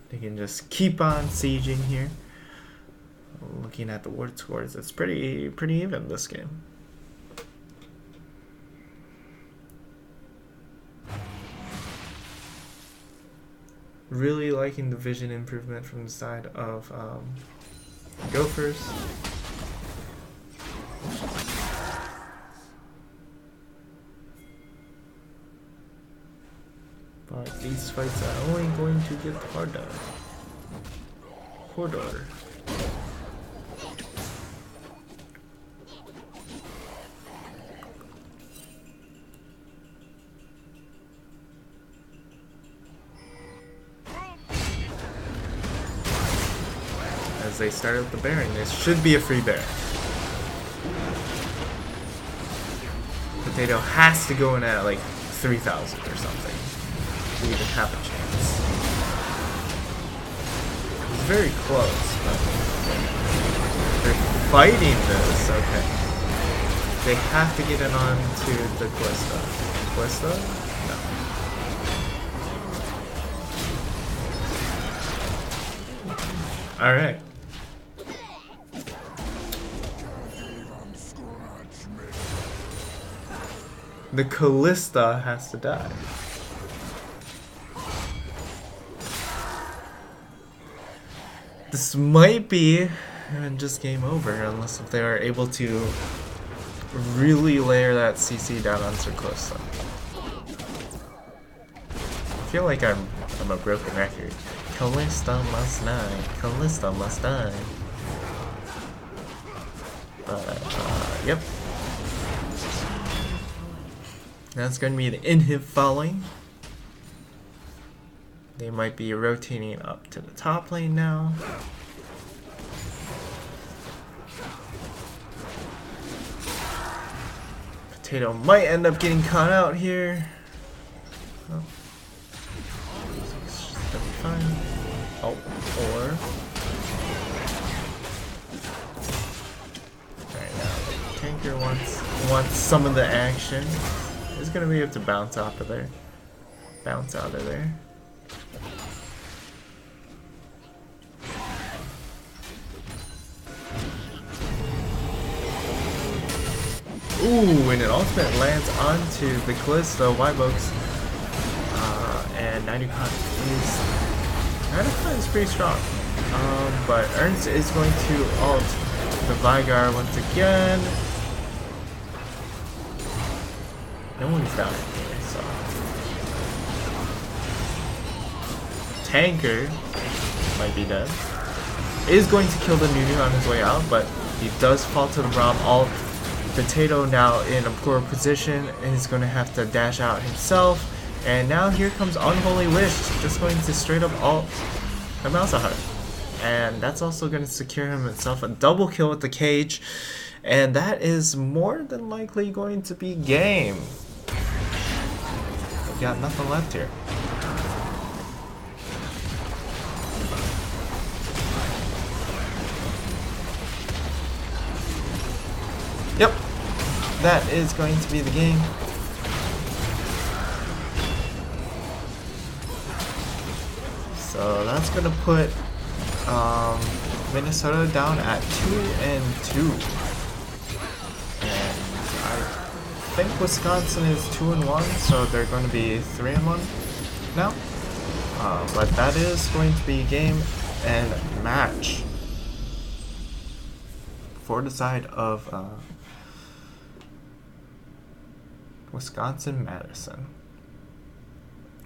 They can just keep on sieging here. Looking at the ward scores, it's pretty even this game. Really liking the vision improvement from the side of Gophers. But these fights are only going to get harder. As they start out the Baron, this should be a free Baron. Potato has to go in at like 3,000 or something to even have a chance. It's very close, but fighting this. Okay. They have to get it on to the Quista. Quista? No. Alright. The Callista has to die. This might be just game over unless if they are able to really layer that CC down on Sir Callista. I feel like I'm a broken record. Callista must die. Callista must die. But yep. That's going to be the Univ following. They might be rotating up to the top lane now. Potato might end up getting caught out here. Oh. Fine. Oh, or... Alright, now Tanker wants some of the action. He's gonna be able to bounce off of there. Bounce out of there. Ooh, and an ultimate lands onto the Callista Wybox. And 90 is pretty strong. But Ernst is going to ult the Vygar once again. No one's down here, so. Tanker might be dead. Is going to kill the Nunu on his way out, but he does fall to the Braum ult. Potato now in a poor position and is going to have to dash out himself. And now here comes Unholy Wisc, just going to straight up ult the Malzahar. And that's also going to secure himself a double kill with the cage. And that is more than likely going to be game. We've got nothing left here. Yep, that is going to be the game. So that's going to put Minnesota down at 2-2. And I think Wisconsin is 2-1, so they're going to be 3-1 now. But that is going to be game and match for the side of Wisconsin Madison.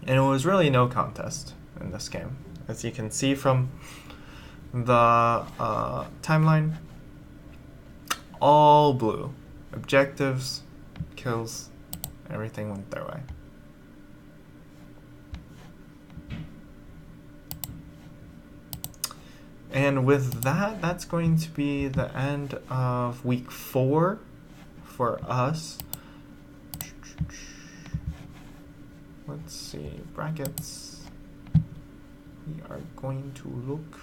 And it was really no contest in this game. As you can see from the timeline, all blue. Objectives, kills, everything went their way. And with that, that's going to be the end of week 4 for us. Let's see, brackets. We are going to look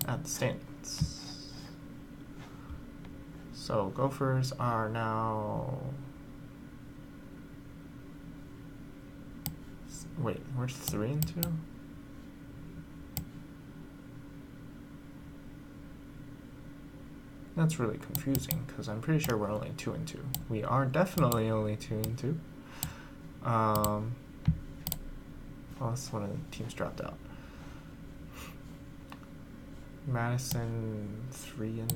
at the standings. So Gophers are now... Wait, we're 3-2? That's really confusing because I'm pretty sure we're only 2-2. We are definitely only 2-2. Unless one of the teams dropped out. Madison 3-2.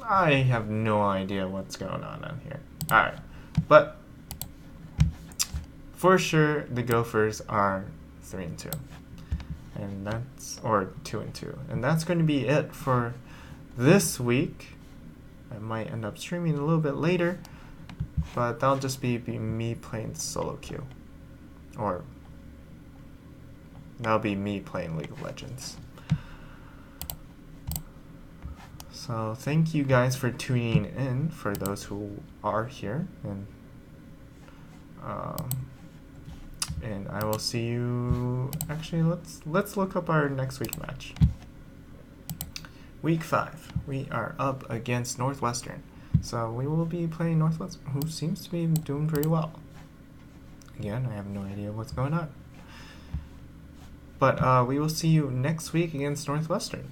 I have no idea what's going on here. Alright, but for sure the Gophers are 3-2. And that's, or 2-2, and that's going to be it for this week. I might end up streaming a little bit later, but that'll just be me playing solo queue, or that'll be me playing League of Legends. So thank you guys for tuning in, for those who are here, and And I will see you. Actually, let's look up our next week match. Week 5. We are up against Northwestern. So we will be playing Northwestern, who seems to be doing pretty well. Again, I have no idea what's going on. But we will see you next week against Northwestern.